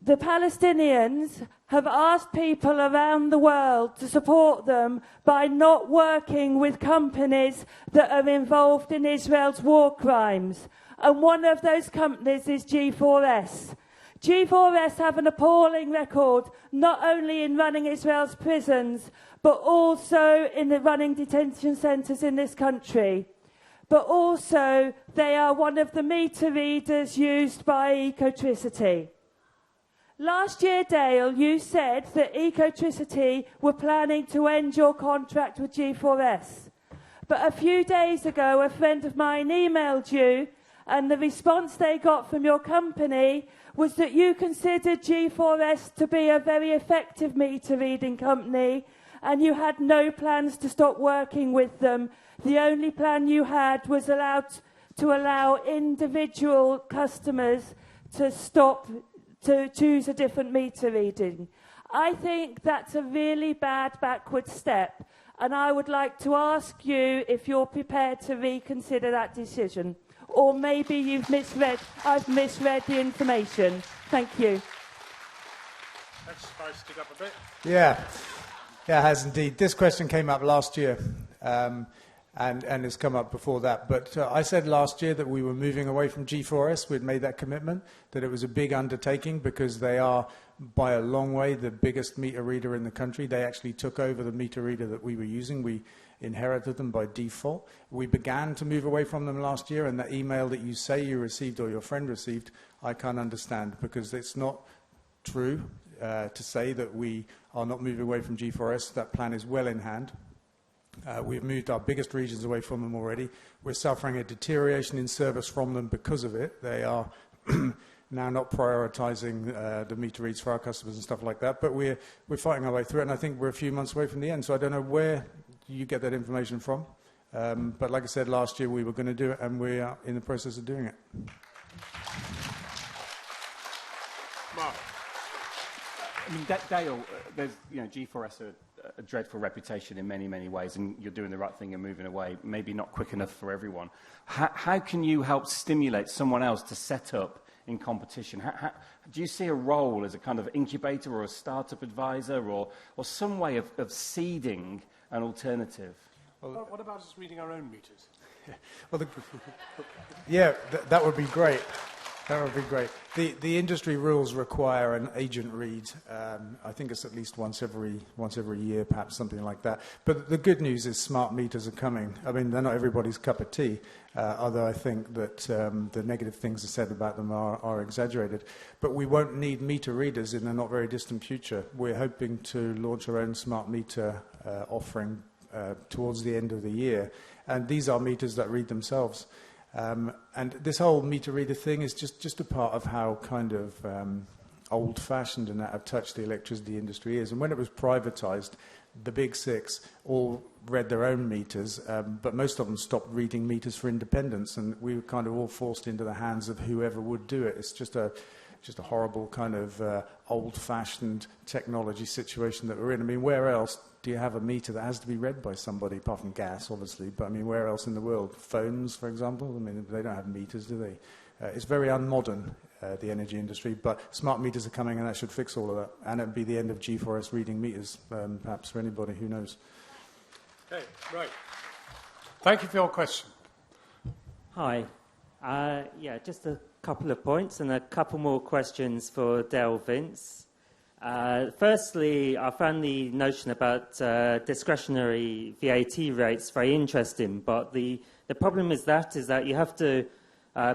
The Palestinians have asked people around the world to support them by not working with companies that are involved in Israel's war crimes. And one of those companies is G4S. G4S have an appalling record, not only in running Israel's prisons, but also in the running detention centres in this country. But also, they are one of the meter readers used by Ecotricity. Last year, Dale, you said that Ecotricity were planning to end your contract with G4S. But a few days ago, a friend of mine emailed you, and the response they got from your company was that you considered G4S to be a very effective meter reading company, and you had no plans to stop working with them. The only plan you had was to allow individual customers to choose a different meter reading. I think that's a really bad backward step, and I would like to ask you if you're prepared to reconsider that decision. Or maybe I've misread the information. Thank you. That's spiced it up a bit. Yeah, it has indeed. This question came up last year. And it's come up before that. But I said last year that we were moving away from G4S. We'd made that commitment, that it was a big undertaking because they are, by a long way, the biggest meter reader in the country. They actually took over the meter reader that we were using. We inherited them by default. We began to move away from them last year, and that email that you say you received or your friend received, I can't understand, because it's not true to say that we are not moving away from G4S. That plan is well in hand. We've moved our biggest regions away from them already. We're suffering a deterioration in service from them because of it. They are now not prioritising the meter reads for our customers and stuff like that. But we're fighting our way through it, and I think we're a few months away from the end. So I don't know where you get that information from. But like I said, last year we were going to do it, and we are in the process of doing it. Mark. I mean, Dale, there's, G4S are a dreadful reputation in many, many ways, and you're doing the right thing and moving away, maybe not quick enough for everyone. How can you help stimulate someone else to set up in competition? Do you see a role as a kind of incubator or a startup advisor or some way of seeding an alternative? Well, what about us reading our own meters? Well, yeah, that would be great. That would be great. The industry rules require an agent read. I think it's at least once every year, perhaps something like that. But the good news is smart meters are coming. I mean, they're not everybody's cup of tea, although I think that the negative things are said about them are exaggerated. But we won't need meter readers in the not very distant future. We're hoping to launch our own smart meter offering towards the end of the year. And these are meters that read themselves. And this whole meter reader thing is just a part of how kind of old-fashioned and out of touch the electricity industry is. And when it was privatized, the big six all read their own meters, but most of them stopped reading meters for independence, and we were kind of all forced into the hands of whoever would do it. It's just a horrible kind of old-fashioned technology situation that we're in. I mean, where else do you have a meter that has to be read by somebody, apart from gas, obviously? But, I mean, where else in the world? Phones, for example? I mean, they don't have meters, do they? It's very unmodern, the energy industry, but smart meters are coming, and that should fix all of that. And it would be the end of G4S reading meters, perhaps, for anybody, who knows. Okay, right. Thank you for your question. Hi. Just a couple of points and a couple more questions for Dale Vince. Firstly, I found the notion about discretionary VAT rates very interesting, but the problem is that you have to,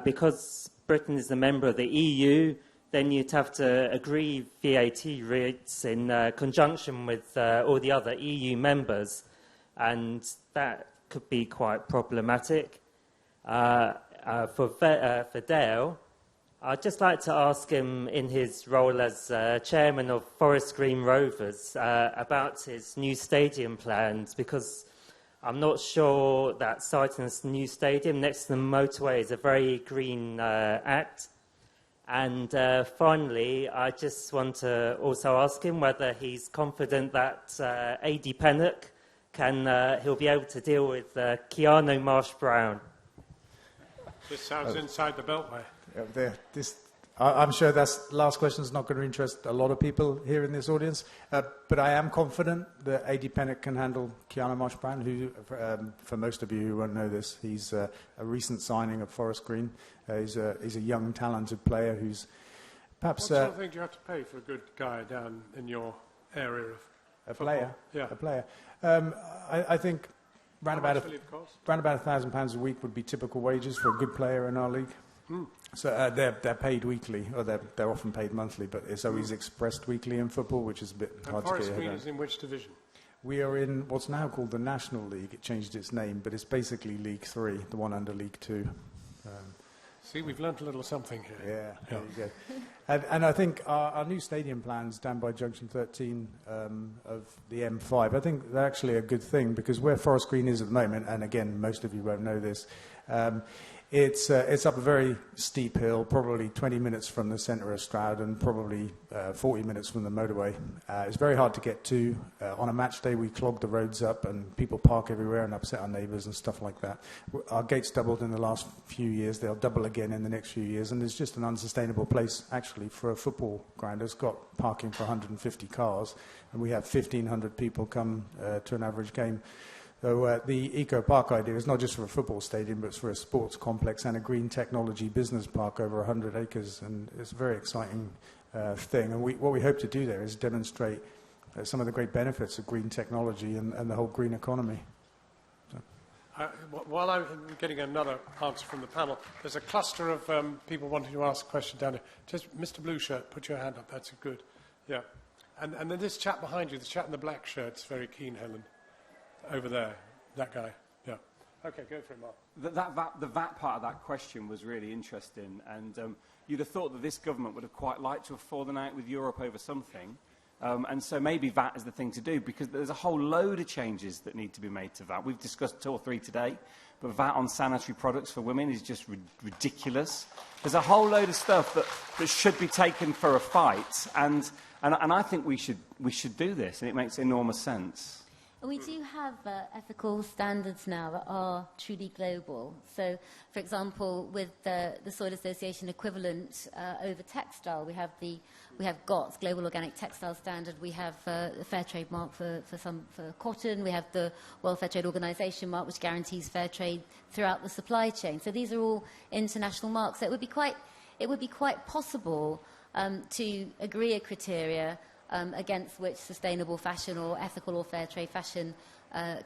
because Britain is a member of the EU, then you'd have to agree VAT rates in conjunction with all the other EU members, and that could be quite problematic. For Dale, I'd just like to ask him, in his role as chairman of Forest Green Rovers, about his new stadium plans, because I'm not sure that siting a new stadium next to the motorway is a very green act. And finally, I just want to also ask him whether he's confident that A.D. Pennock he'll be able to deal with Keanu Marsh-Brown. This sounds inside the Beltway. I'm sure that last question is not going to interest a lot of people here in this audience, but I am confident that A.D. Pennock can handle Keanu Marsh-Brown, who, for most of you who won't know this, he's a recent signing of Forest Green. He's a young, talented player who's perhaps... What sort of thing do you have to pay for a good guy down in your area of football? Player? Yeah. A player. I think round about £1,000 a week would be typical wages for a good player in our league. Mm. So they're paid weekly, or they're often paid monthly, but it's always expressed weekly in football, which is a bit hard to get your head around. Forest Green is in which division? We are in what's now called the National League. It changed its name, but it's basically League 3, the one under League 2. See, we've learnt a little something here. Yeah, there you go. And I think our new stadium plans down by Junction 13 of the M5, I think they're actually a good thing, because where Forest Green is at the moment, and again, most of you won't know this, it's up a very steep hill, probably 20 minutes from the centre of Stroud and probably 40 minutes from the motorway. It's very hard to get to. On a match day, we clog the roads up and people park everywhere and upset our neighbours and stuff like that. Our gates doubled in the last few years. They'll double again in the next few years. And it's just an unsustainable place, actually, for a football ground. It's got parking for 150 cars, and we have 1,500 people come to an average game. So the Eco Park idea is not just for a football stadium, but it's for a sports complex and a green technology business park over 100 acres, and it's a very exciting thing. And what we hope to do there is demonstrate some of the great benefits of green technology and the whole green economy. While I'm getting another answer from the panel, there's a cluster of people wanting to ask a question down here. Just Mr. Blue Shirt, put your hand up. That's good. Yeah. And then this chap behind you, the chap in the black shirt's very keen, Helen. Over there, that guy. Yeah. Okay, go for it, Mark. The VAT part of that question was really interesting, and you'd have thought that this government would have quite liked to have fallen out with Europe over something. And so maybe VAT is the thing to do, because there's a whole load of changes that need to be made to VAT. We've discussed 2 or 3 today, but VAT on sanitary products for women is just ridiculous. There's a whole load of stuff that should be taken for a fight, and I think we should do this, and it makes enormous sense. We do have ethical standards now that are truly global. So, for example, with the Soil Association equivalent over textile, we have GOTS, Global Organic Textile Standard. We have the Fair Trade mark for cotton. We have the World Fair Trade Organization mark, which guarantees fair trade throughout the supply chain. So these are all international marks. So it would be quite possible to agree a criteria against which sustainable fashion or ethical or fair trade fashion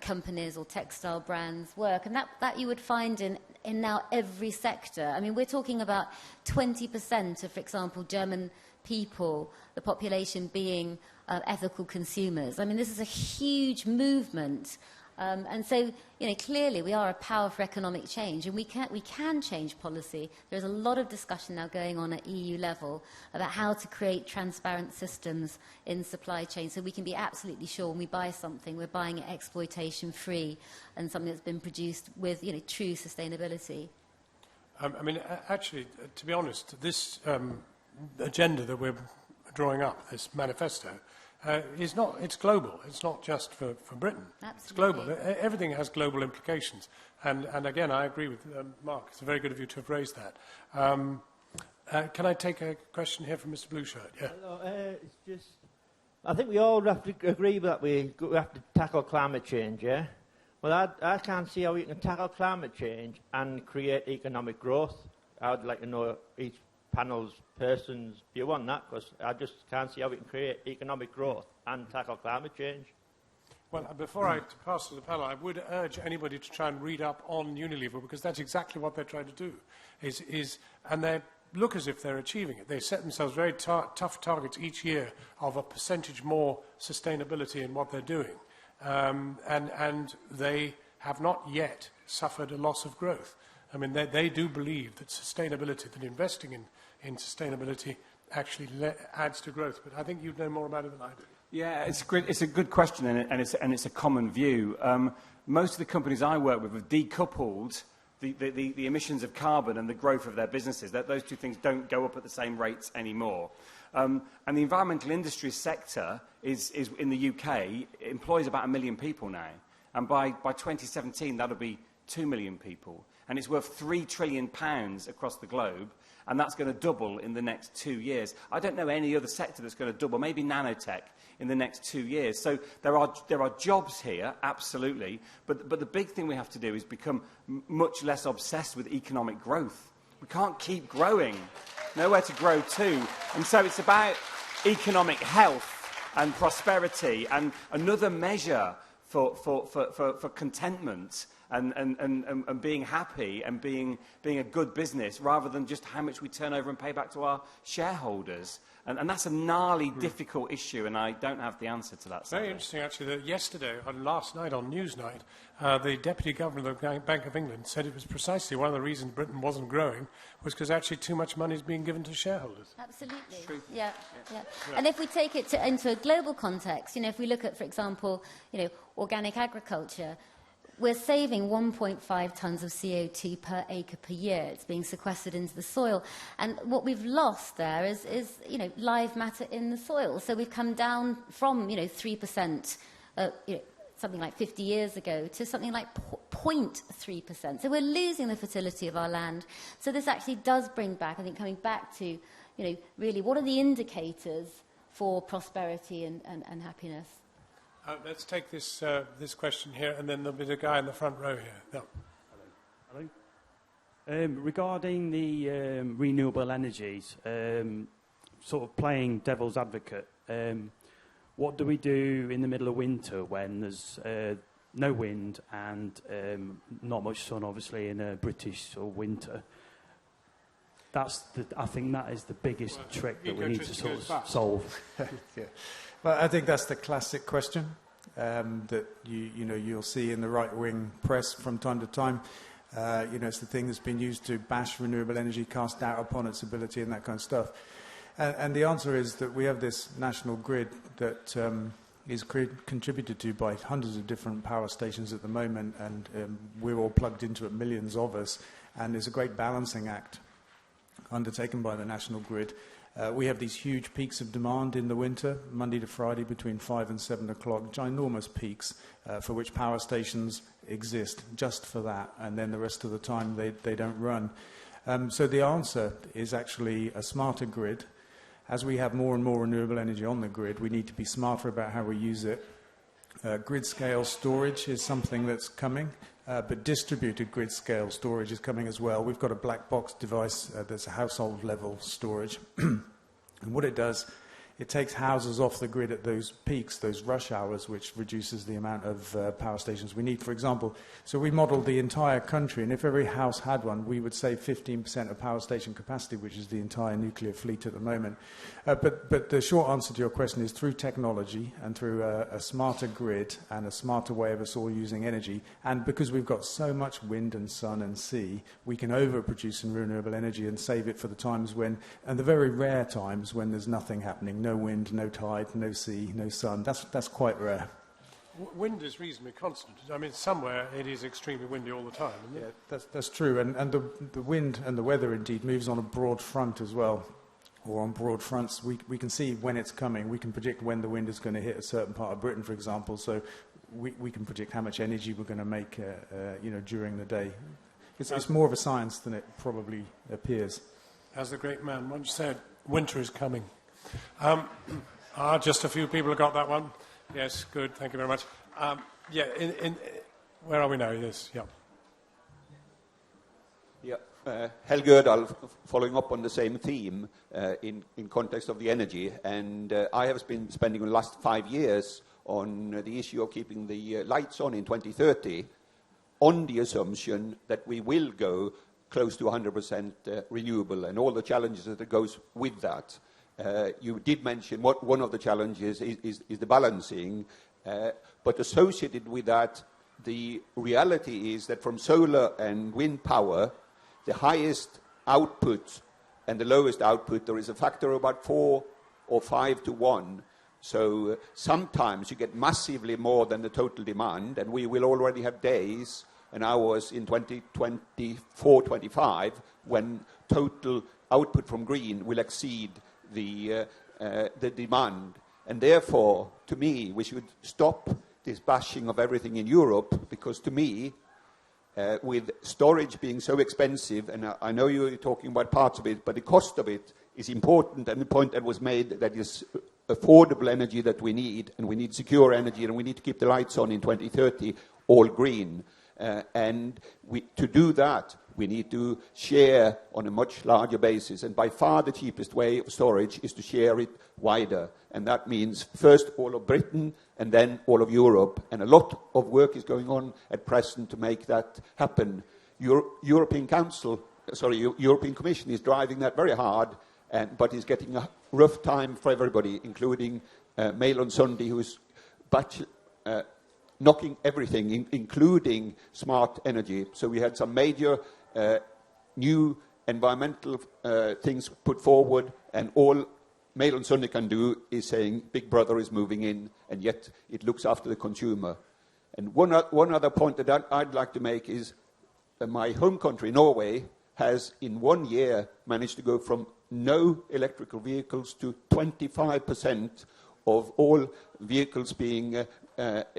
companies or textile brands work. And that you would find in now every sector. I mean, we're talking about 20% of, for example, German people, the population being ethical consumers. I mean, this is a huge movement. And so, clearly we are a power for economic change, and we can change policy. There's a lot of discussion now going on at EU level about how to create transparent systems in supply chain, so we can be absolutely sure when we buy something, we're buying it exploitation-free and something that's been produced with, true sustainability. Actually, to be honest, this agenda that we're drawing up, this manifesto, it's global. It's not just for Britain. Absolutely. It's global. Everything has global implications. And again, I agree with Mark. It's very good of you to have raised that. Can I take a question here from Mr. Blue Shirt? Yeah. Hello, it's just, I think we all have to agree that we have to tackle climate change, yeah? Well, I can't see how we can tackle climate change and create economic growth. I would like to know each panel's person's view on that, because I just can't see how we can create economic growth and tackle climate change. Well, before I pass to the panel, I would urge anybody to try and read up on Unilever, because that's exactly what they're trying to do. And they look as if they're achieving it. They set themselves very tough targets each year of a percentage more sustainability in what they're doing. And they have not yet suffered a loss of growth. I mean, they do believe that sustainability, that investing in sustainability actually adds to growth. But I think you'd know more about it than I do. Yeah, it's a good question, and it's a common view. Most of the companies I work with have decoupled the emissions of carbon and the growth of their businesses. Those two things don't go up at the same rates anymore. And the environmental industry sector is in the UK, employs about 1 million people now. And by 2017, that'll be 2 million people. And it's worth £3 trillion across the globe, and that's going to double in the next 2 years. I don't know any other sector that's going to double, maybe nanotech in the next 2 years. So there are jobs here, absolutely, but the big thing we have to do is become much less obsessed with economic growth. We can't keep growing, nowhere to grow to. And so it's about economic health and prosperity and another measure for contentment and being happy and being a good business, rather than just how much we turn over and pay back to our shareholders. And that's a gnarly, difficult issue, and I don't have the answer to that. Very interesting, actually, that yesterday, last night on Newsnight, the Deputy Governor of the Bank of England said it was precisely one of the reasons Britain wasn't growing was because actually too much money is being given to shareholders. Absolutely. Yeah. And if we take it into a global context, if we look at, for example, organic agriculture, we're saving 1.5 tonnes of CO2 per acre per year. It's being sequestered into the soil. And what we've lost there is live matter in the soil. So we've come down from, 3%, something like 50 years ago, to something like 0.3%. So we're losing the fertility of our land. So this actually does bring back, I think, coming back to, really, what are the indicators for prosperity and happiness? Let's take this question here, and then there'll be the guy in the front row here. No. Hello. Regarding the renewable energies, sort of playing devil's advocate, what do we do in the middle of winter when there's no wind and not much sun, obviously, in a British or winter? I think that is the biggest trick that we need to sort of solve. Yeah. Well, I think that's the classic question that you'll see in the right-wing press from time to time. It's the thing that's been used to bash renewable energy, cast doubt upon its ability, and that kind of stuff. And the answer is that we have this national grid that is contributed to by hundreds of different power stations at the moment, and we're all plugged into it, millions of us, and there's a great balancing act undertaken by the national grid. We have these huge peaks of demand in the winter, Monday to Friday between 5 and 7 o'clock, ginormous peaks for which power stations exist just for that, and then the rest of the time they don't run. So the answer is actually a smarter grid. As we have more and more renewable energy on the grid, we need to be smarter about how we use it. Grid-scale storage is something that's coming, but distributed grid-scale storage is coming as well. We've got a black box device that's a household-level storage. And what it does, it takes houses off the grid at those peaks, those rush hours, which reduces the amount of power stations we need, for example. So we modelled the entire country, and if every house had one, we would save 15% of power station capacity, which is the entire nuclear fleet at the moment. But the short answer to your question is through technology and through a smarter grid and a smarter way of us all using energy. And because we've got so much wind and sun and sea, we can overproduce in renewable energy and save it for the times when, and the very rare times when there's nothing happening, no wind, no tide, no sea, no sun. That's quite rare. Wind is reasonably constant. I mean, somewhere it is extremely windy all the time, isn't it? Yeah, that's true. And the wind and the weather indeed moves on a broad front as well, or on broad fronts. We can see when it's coming. We can predict when the wind is going to hit a certain part of Britain, for example. So we can predict how much energy we're going to make, during the day. It's more of a science than it probably appears. As the great man once said, winter is coming. Just a few people have got that one. Yes, good. Thank you very much. Where are we now? Yes, yeah. Yeah, Helge Ørdal, following up on the same theme in context of the energy, and I have been spending the last 5 years on the issue of keeping the lights on in 2030 on the assumption that we will go close to 100% renewable and all the challenges that goes with that. You did mention one of the challenges is the balancing, but associated with that, the reality is that from solar and wind power, the highest output and the lowest output, there is a factor of about 4 or 5 to 1. So sometimes you get massively more than the total demand, and we will already have days and hours in 2024-25 when total output from green will exceed the demand. And therefore, to me, we should stop this bashing of everything in Europe, because to me, with storage being so expensive, and I know you're talking about parts of it, but the cost of it is important, and the point that was made that is affordable energy that we need, and we need secure energy, and we need to keep the lights on in 2030, all green. And to do that, we need to share on a much larger basis. And by far the cheapest way of storage is to share it wider. And that means first all of Britain and then all of Europe. And a lot of work is going on at present to make that happen. European Commission is driving that very hard, but is getting a rough time for everybody, including Mail on Sunday, who's knocking everything, including smart energy. So we had some major new environmental things put forward, and all Mail on Sunday can do is saying Big Brother is moving in, and yet it looks after the consumer. And one other point that I'd like to make is my home country, Norway, has in 1 year managed to go from no electrical vehicles to 25% of all vehicles being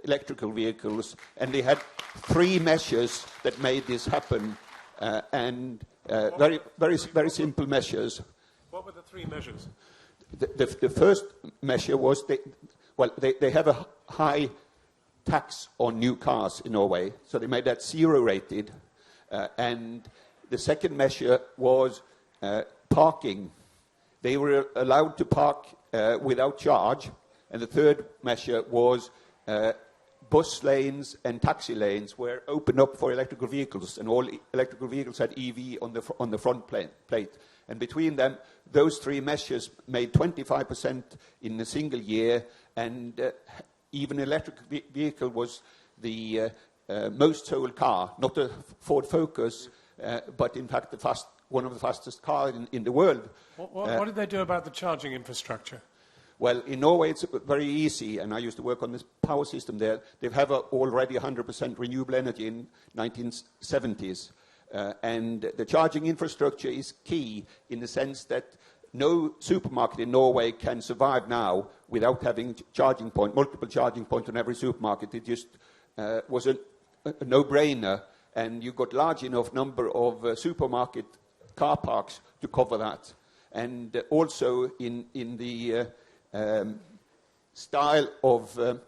electrical vehicles, and they had 3 measures that made this happen, very, very, very simple measures. What were the 3 measures? The first measure was they have a high tax on new cars in Norway, so they made that zero rated. And the second measure was parking. They were allowed to park without charge. And the third measure was bus lanes and taxi lanes were opened up for electrical vehicles, and all electrical vehicles had EV on the front plate. And between them, those three measures made 25% in a single year, and even electric vehicle was the most sold car, not a Ford Focus, but in fact one of the fastest cars in the world. What did they do about the charging infrastructure? Well, in Norway, it's very easy, and I used to work on this power system there. They have already 100% renewable energy in 1970s. And the charging infrastructure is key in the sense that no supermarket in Norway can survive now without having multiple charging points on every supermarket. It just was a no-brainer, and you got large enough number of supermarket car parks to cover that. And also in the style of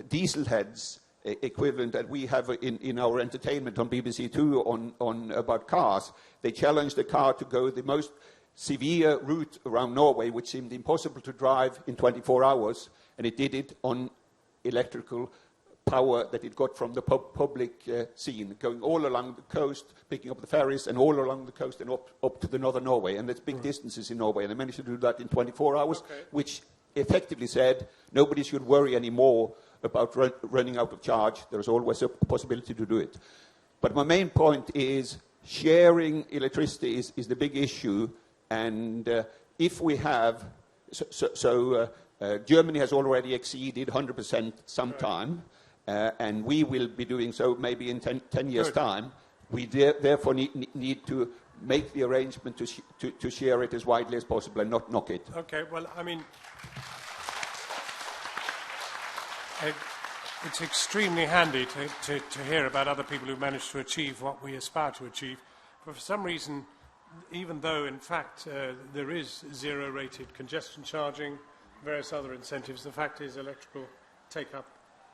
diesel heads equivalent that we have in our entertainment on BBC Two on about cars. They challenged the car to go the most severe route around Norway, which seemed impossible to drive in 24 hours, and it did it on electrical power that it got from the public scene, going all along the coast, picking up the ferries, and all along the coast and up to the northern Norway. And there's big distances in Norway, and they managed to do that in 24 hours, which effectively said nobody should worry anymore about running out of charge. There's always a possibility to do it. But my main point is sharing electricity is the big issue, and if we have... Germany has already exceeded 100% sometime, and we will be doing so maybe in 10 years' time. We therefore need to make the arrangement to share it as widely as possible and not knock it. Okay, well, I mean, it's extremely handy to hear about other people who managed to achieve what we aspire to achieve. But for some reason, even though, in fact, there is zero-rated congestion charging, various other incentives, the fact is electrical take-up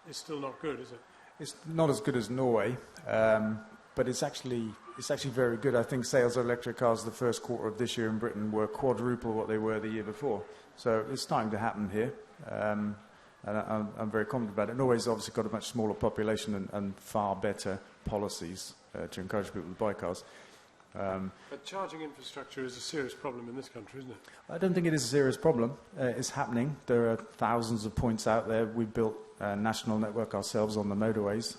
is still not good, is it? It's not as good as Norway, but it's actually very good. I think sales of electric cars the first quarter of this year in Britain were quadruple what they were the year before. So it's starting to happen here, and I'm very confident about it. Norway's obviously got a much smaller population and far better policies to encourage people to buy cars. But charging infrastructure is a serious problem in this country, isn't it? I don't think it is a serious problem. It's happening. There are thousands of points out there. We've built a national network ourselves on the motorways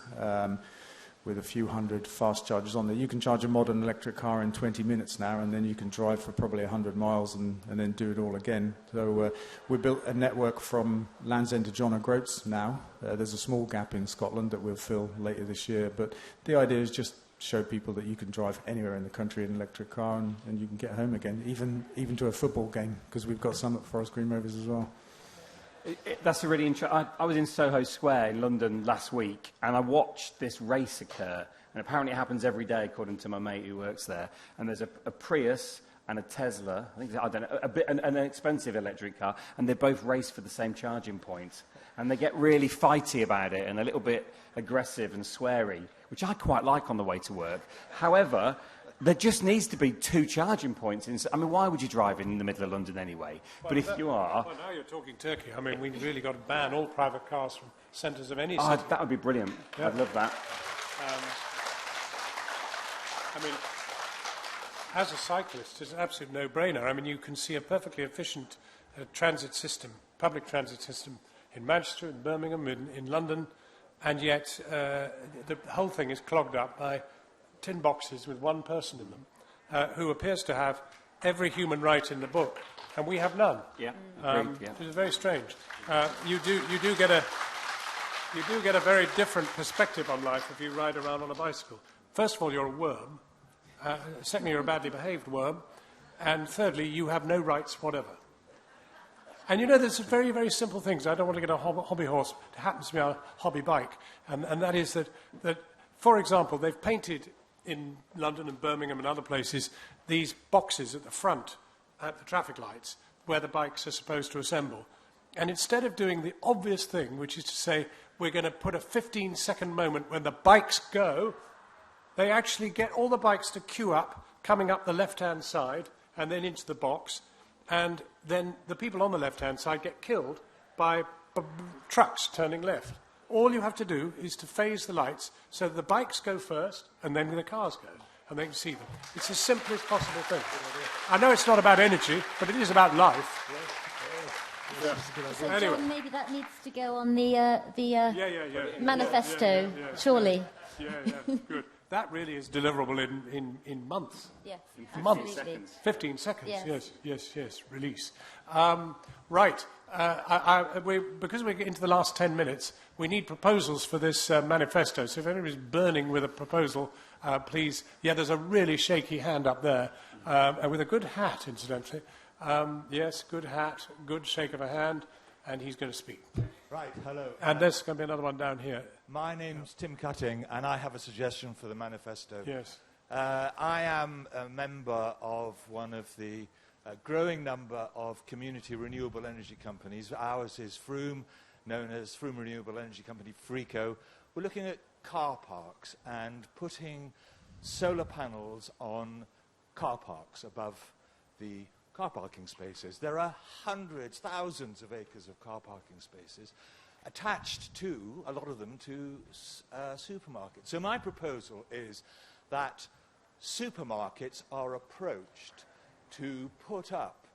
with a few hundred fast chargers on there. You can charge a modern electric car in 20 minutes now, and then you can drive for probably 100 miles and then do it all again. So we built a network from Land's End to John O'Groats now. There's a small gap in Scotland that we'll fill later this year. But the idea is just show people that you can drive anywhere in the country in an electric car and you can get home again, even to a football game, because we've got some at Forest Green Rovers as well. That's a really interesting... I was in Soho Square in London last week, and I watched this race occur, and apparently it happens every day, according to my mate who works there. And there's a Prius and a Tesla, I don't know, an expensive electric car, and they both race for the same charging point. And they get really fighty about it and a little bit aggressive and sweary, which I quite like on the way to work. However, there just needs to be 2 charging points. I mean, why would you drive in the middle of London anyway? Well, but if you are... Well, now you're talking Turkey. I mean, we've really got to ban all private cars from centres of any city. That would be brilliant. Yeah. I'd love that. I mean, as a cyclist, it's an absolute no-brainer. I mean, you can see a perfectly efficient transit system, public transit system, in Manchester, in Birmingham, in London, and yet the whole thing is clogged up by tin boxes with one person in them, who appears to have every human right in the book, and we have none. Yeah, Which is very strange. You do get a very different perspective on life if you ride around on a bicycle. First of all, you're a worm. Secondly, you're a badly behaved worm, and thirdly, you have no rights whatever. And you know, there's very, very simple things. I don't want to get a hobby horse. It happens to be a hobby bike. And that is that, for example, they've painted in London and Birmingham and other places these boxes at the front at the traffic lights where the bikes are supposed to assemble. And instead of doing the obvious thing, which is to say, we're going to put a 15-second moment when the bikes go, they actually get all the bikes to queue up, coming up the left-hand side, and then into the box, and then the people on the left-hand side get killed by trucks turning left. All you have to do is to phase the lights so that the bikes go first, and then the cars go, and they can see them. It's the simplest possible thing. I know it's not about energy, but it is about life. Yeah. So, Anyway. John, maybe that needs to go on the manifesto, surely. Yeah, good. That really is deliverable in months. Yes, months. absolutely. 15 seconds, yes, release. Right. Because we're into the last 10 minutes, we need proposals for this manifesto. So if anybody's burning with a proposal, please. Yeah, there's a really shaky hand up there, and with a good hat, incidentally. Yes, good hat, good shake of a hand, and he's going to speak. Right, hello. And there's going to be another one down here. My name's Tim Cutting, and I have a suggestion for the manifesto. Yes. I am a member of one of the growing number of community renewable energy companies. Ours is Froome, known as Froome Renewable Energy Company, FRECO. We're looking at car parks and putting solar panels on car parks above the car parking spaces. There are hundreds, thousands of acres of car parking spaces attached to, a lot of them, to supermarkets. So my proposal is that supermarkets are approached to put up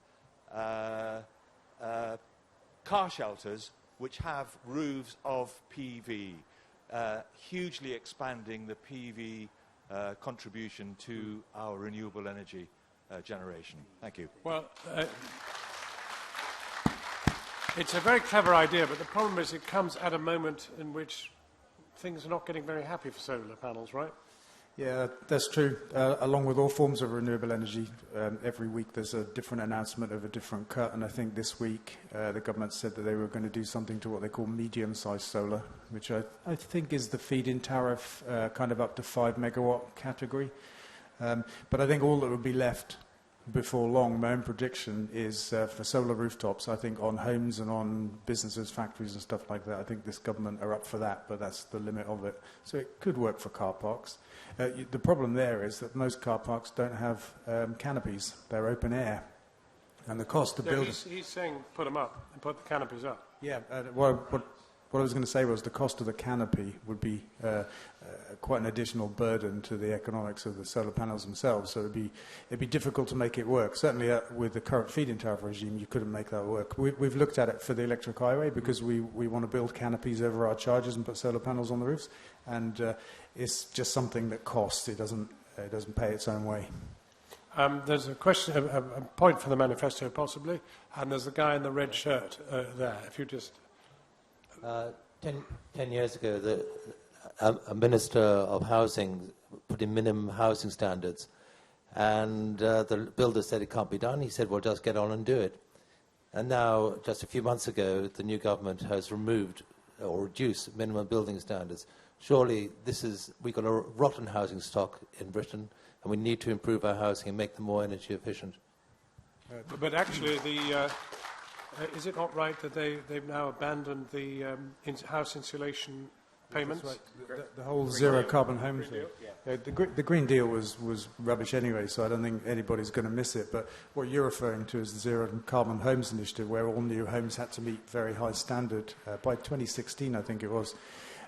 car shelters which have roofs of PV, hugely expanding the PV contribution to our renewable energy generation. Thank you. Well, it's a very clever idea, but the problem is it comes at a moment in which things are not getting very happy for solar panels, right? Yeah, that's true. Along with all forms of renewable energy, every week there's a different announcement of a different cut, and I think this week the government said that they were going to do something to what they call medium-sized solar, which I think is the feed-in tariff, kind of up to 5 megawatt category. But I think all that would be left before long, my own prediction is for solar rooftops, I think on homes and on businesses, factories and stuff like that, I think this government are up for that, but that's the limit of it. So it could work for car parks. The problem there is that most car parks don't have canopies. They're open air. And the cost to build... He's saying put them up and put the canopies up. Yeah, what I was going to say was the cost of the canopy would be quite an additional burden to the economics of the solar panels themselves. So it'd be difficult to make it work. Certainly with the current feed-in tariff regime, you couldn't make that work. We've looked at it for the electric highway because we want to build canopies over our chargers and put solar panels on the roofs. And it's just something that costs. It doesn't pay its own way. There's a question, a point for the manifesto possibly, and there's the guy in the red shirt there. If you just... 10 years ago, a Minister of Housing put in minimum housing standards, and the builder said it can't be done. He said, well, just get on and do it. And now, just a few months ago, the new government has removed or reduced minimum building standards. Surely we've got a rotten housing stock in Britain, and we need to improve our housing and make them more energy efficient. But actually, is it not right that they've now abandoned the house insulation payments? That's right. The whole zero carbon home thing. Yeah. The Green Deal was rubbish anyway, so I don't think anybody's going to miss it. But what you're referring to is the zero carbon homes initiative, where all new homes had to meet very high standard by 2016, I think it was.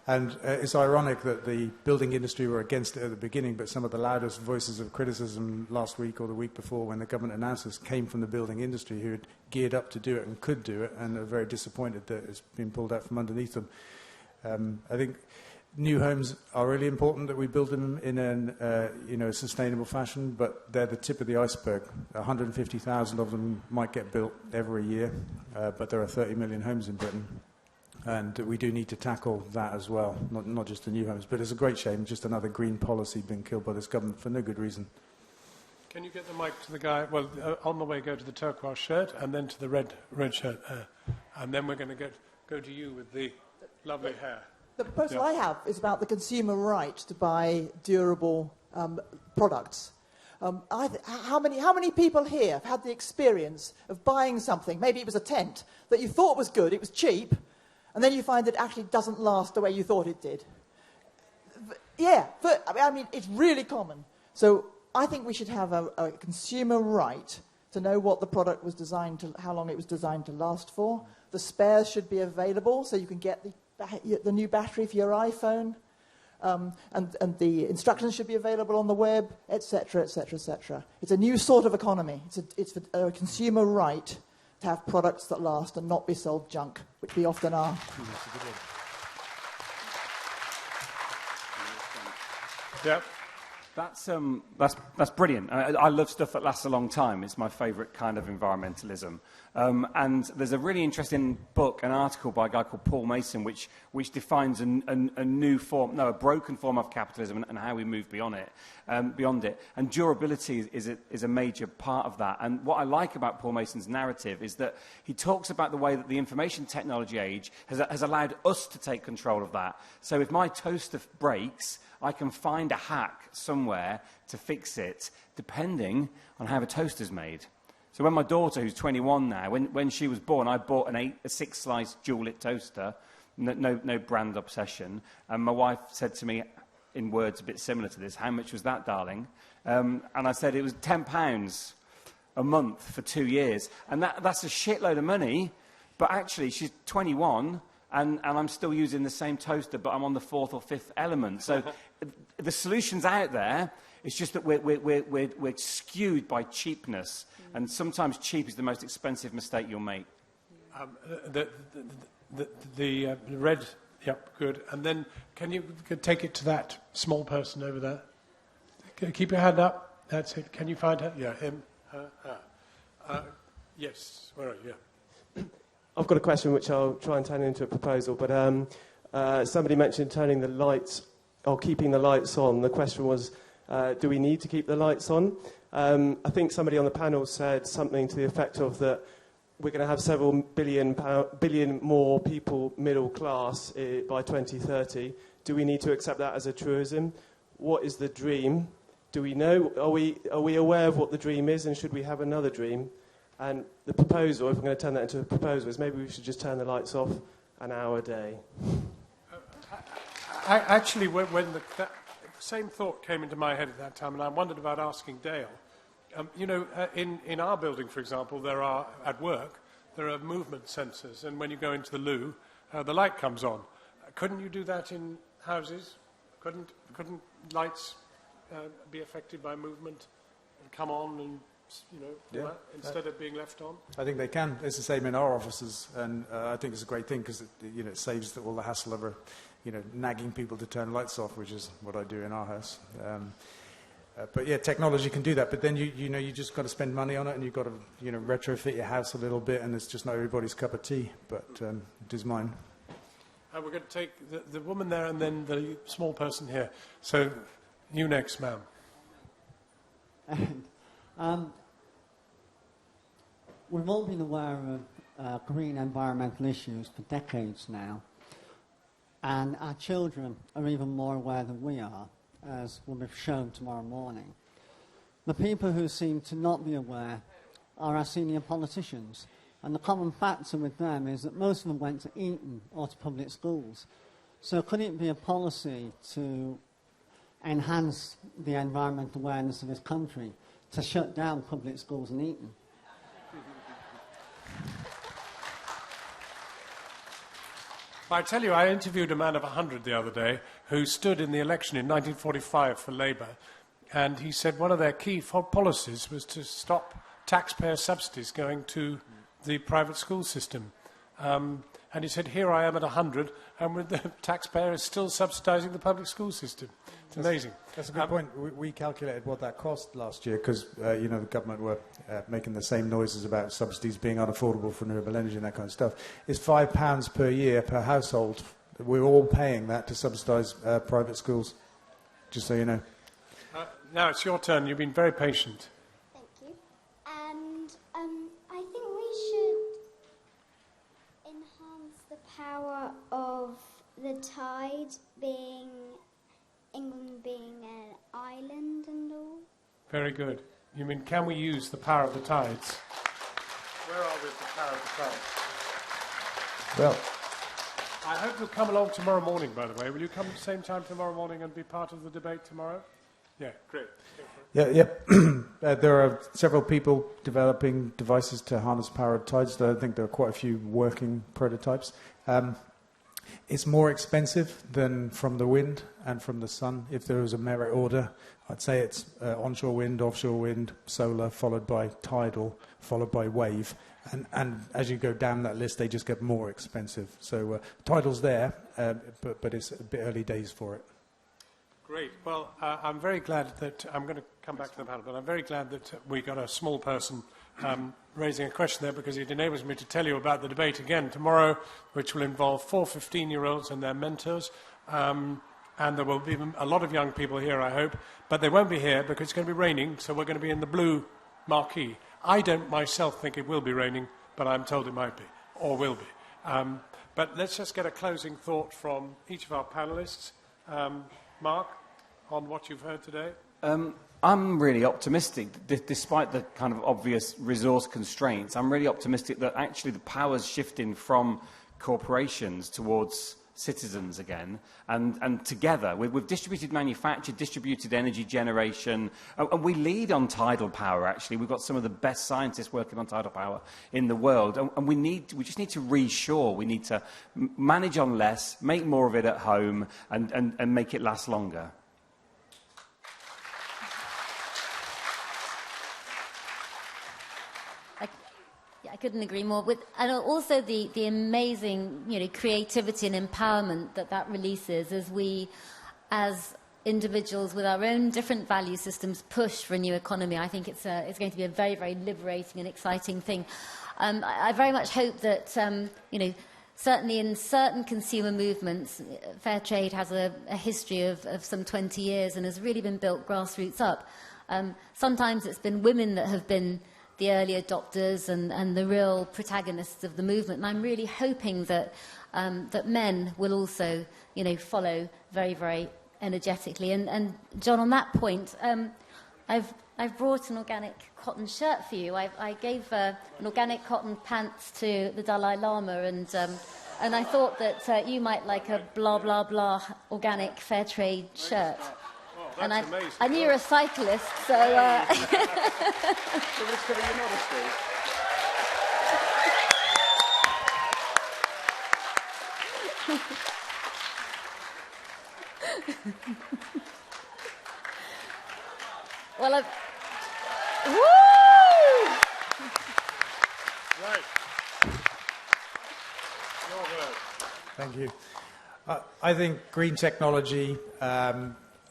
And it's ironic that the building industry were against it at the beginning, but some of the loudest voices of criticism last week or the week before when the government announced this came from the building industry, who had geared up to do it and could do it, and are very disappointed that it's been pulled out from underneath them. I think new homes are really important, that we build them in a sustainable fashion, but they're the tip of the iceberg. 150,000 of them might get built every year, but there are 30 million homes in Britain. And we do need to tackle that as well, not just the new homes. But it's a great shame, just another green policy being killed by this government for no good reason. Can you get the mic to the guy? Well, on the way, go to the turquoise shirt and then to the red shirt. And then we're going to go to you with the lovely hair. The proposal I have is about the consumer right to buy durable products. How many people here have had the experience of buying something, maybe it was a tent, that you thought was good, it was cheap, and then you find that it actually doesn't last the way you thought it did? Yeah, but, I mean, it's really common. So I think we should have a consumer right to know what the product was designed to, how long it was designed to last for. The spares should be available so you can get the new battery for your iPhone. And the instructions should be available on the web, etc., etc., etc. It's a new sort of economy. It's a consumer right to have products that last and not be sold junk, which we often are. Yeah. That's brilliant. I love stuff that lasts a long time. It's my favourite kind of environmentalism. And there's a really interesting book, an article by a guy called Paul Mason, which defines a new form, a broken form of capitalism and how we move beyond it. And durability is a major part of that. And what I like about Paul Mason's narrative is that he talks about the way that the information technology age has allowed us to take control of that. So if my toaster breaks, I can find a hack somewhere to fix it, depending on how the toaster's made. So when my daughter, who's 21 now, when she was born, I bought a 6-slice dual-lit toaster, no brand obsession, and my wife said to me, in words a bit similar to this, "How much was that, darling?" And I said it was £10 a month for 2 years. And that's a shitload of money, but actually she's 21, and I'm still using the same toaster, but I'm on the 4th or 5th element. So the solution's out there. It's just that we're skewed by cheapness, and sometimes cheap is the most expensive mistake you'll make. The red, yep, good. And then can you take it to that small person over there? Keep your hand up. That's it. Can you find her? Yeah, him, her. Yes, where are you? Yeah. I've got a question which I'll try and turn into a proposal, but somebody mentioned turning the lights or keeping the lights on. The question was, do we need to keep the lights on? I think somebody on the panel said something to the effect of that we're going to have several billion more people middle class by 2030. Do we need to accept that as a truism? What is the dream? Do we know? Are we aware of what the dream is, and should we have another dream? And the proposal, if I'm going to turn that into a proposal, is maybe we should just turn the lights off an hour a day. Actually, when the same thought came into my head at that time, and I wondered about asking Dale. In our building, for example, at work, there are movement sensors, and when you go into the loo, the light comes on. Couldn't you do that in houses? Couldn't lights be affected by movement and come on and instead of being left on? I think they can. It's the same in our offices, and I think it's a great thing because it saves all the hassle of nagging people to turn lights off, which is what I do in our house. But yeah, technology can do that. But then you just got to spend money on it, and you've got to retrofit your house a little bit, and it's just not everybody's cup of tea. But it is mine. And we're going to take the woman there, and then the small person here. So you next, ma'am. We've all been aware of green environmental issues for decades now, and our children are even more aware than we are, as will be shown tomorrow morning. The people who seem to not be aware are our senior politicians, and the common factor with them is that most of them went to Eton or to public schools. So could it be a policy to enhance the environmental awareness of this country to shut down public schools in Eton? I tell you, I interviewed a man of 100 the other day who stood in the election in 1945 for Labour, and he said one of their key policies was to stop taxpayer subsidies going to the private school system. And he said, here I am at 100, and the taxpayer is still subsidising the public school system. It's amazing. That's a good point. We calculated what that cost last year because, the government were making the same noises about subsidies being unaffordable for renewable energy and that kind of stuff. It's £5 per year per household. We're all paying that to subsidise private schools, just so you know. Now it's your turn. You've been very patient. Thank you. And I think we should enhance the power of the tide England being an island and all. Very good. You mean, can we use the power of the tides? Where are we with the power of the tides? Well, I hope you'll come along tomorrow morning, by the way. Will you come at the same time tomorrow morning and be part of the debate tomorrow? Yeah, great. yeah. There are several people developing devices to harness power of tides. I think there are quite a few working prototypes. It's more expensive than from the wind and from the sun. If there was a merit order, I'd say it's onshore wind, offshore wind, solar, followed by tidal, followed by wave. And as you go down that list, they just get more expensive. So tidal's there, but it's a bit early days for it. Great. Well, I'm very glad that I'm going to come back to the panel, but I'm very glad that we got a small person raising a question there, because it enables me to tell you about the debate again tomorrow, which will involve 4 15-year-olds and their mentors. And there will be a lot of young people here, I hope, but they won't be here because it's going to be raining, so we're going to be in the blue marquee. I don't myself think it will be raining, but I'm told it might be, or will be. But let's just get a closing thought from each of our panellists. Mark, on what you've heard today? I'm really optimistic, despite the kind of obvious resource constraints. I'm really optimistic that actually the power's shifting from corporations towards citizens again, and together with distributed manufacture, distributed energy generation, and we lead on tidal power. Actually, we've got some of the best scientists working on tidal power in the world, and we just need to reshore. We need to manage on less, make more of it at home, and make it last longer. I couldn't agree more. And also the amazing, creativity and empowerment that releases as we, as individuals with our own different value systems, push for a new economy. I think it's going to be a very, very liberating and exciting thing. I very much hope that, certainly in certain consumer movements, fair trade has a history of some 20 years and has really been built grassroots up. Sometimes it's been women that have been the early adopters and the real protagonists of the movement. And I'm really hoping that that men will also, follow very, very energetically. And John, on that point, I've brought an organic cotton shirt for you. I gave an organic cotton pants to the Dalai Lama, and I thought that you might like a blah blah blah organic fair trade shirt. Oh, that's amazing. I knew you're a cyclist, so. Well, woo! Right. Thank you. I think green technology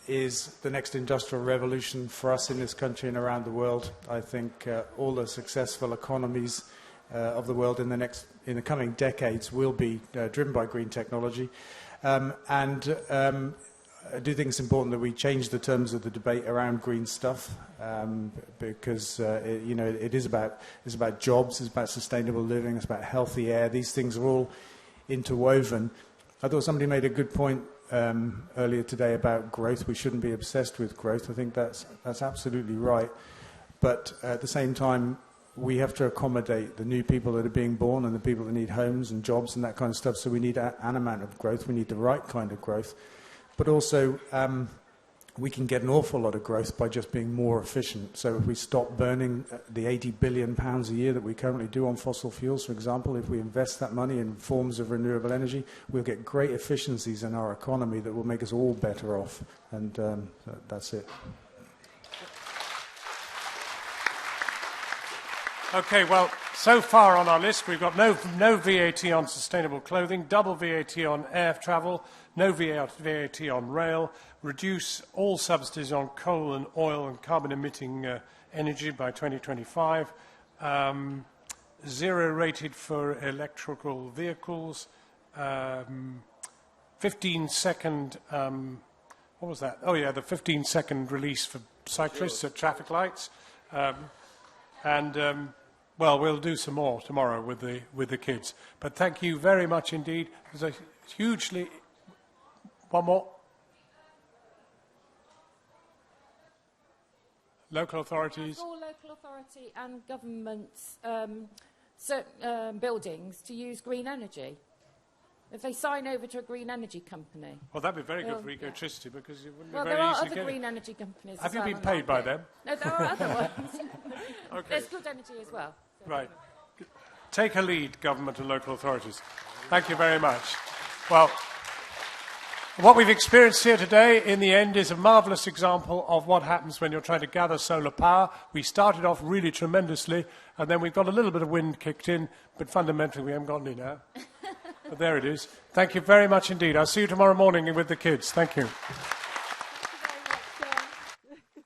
is the next industrial revolution for us in this country and around the world. I think all the successful economies of the world in the coming decades will be driven by green technology. I do think it's important that we change the terms of the debate around green stuff, because it is about jobs, it's about sustainable living, it's about healthy air. These things are all interwoven. I thought somebody made a good point earlier today about growth. We shouldn't be obsessed with growth. I think that's absolutely right. But at the same time, we have to accommodate the new people that are being born and the people that need homes and jobs and that kind of stuff. So we need an amount of growth. We need the right kind of growth. But also, we can get an awful lot of growth by just being more efficient. So if we stop burning the £80 billion a year that we currently do on fossil fuels, for example, if we invest that money in forms of renewable energy, we'll get great efficiencies in our economy that will make us all better off. And that's it. Okay, well, so far on our list, we've got no VAT on sustainable clothing, double VAT on air travel, no VAT on rail, reduce all subsidies on coal and oil and carbon-emitting energy by 2025, zero rated for electrical vehicles, 15-second, what was that? Oh, yeah, the 15-second release for cyclists at traffic lights. Well, we'll do some more tomorrow with the kids. But thank you very much indeed. It was a hugely... One more? Local authorities? All local authority and governments buildings to use green energy. If they sign over to a green energy company. Well, that'd be very good for Ecotricity because it wouldn't be very there are easy to other get green it. energy companies. Have you been paid by them? No, there are other ones. Okay. There's good energy as well. So. Right. Take a lead, government and local authorities. Thank you very much. Well, what we've experienced here today, in the end, is a marvellous example of what happens when you're trying to gather solar power. We started off really tremendously, and then we've got a little bit of wind kicked in, but fundamentally we haven't got any now. But there it is. Thank you very much indeed. I'll see you tomorrow morning with the kids. Thank you.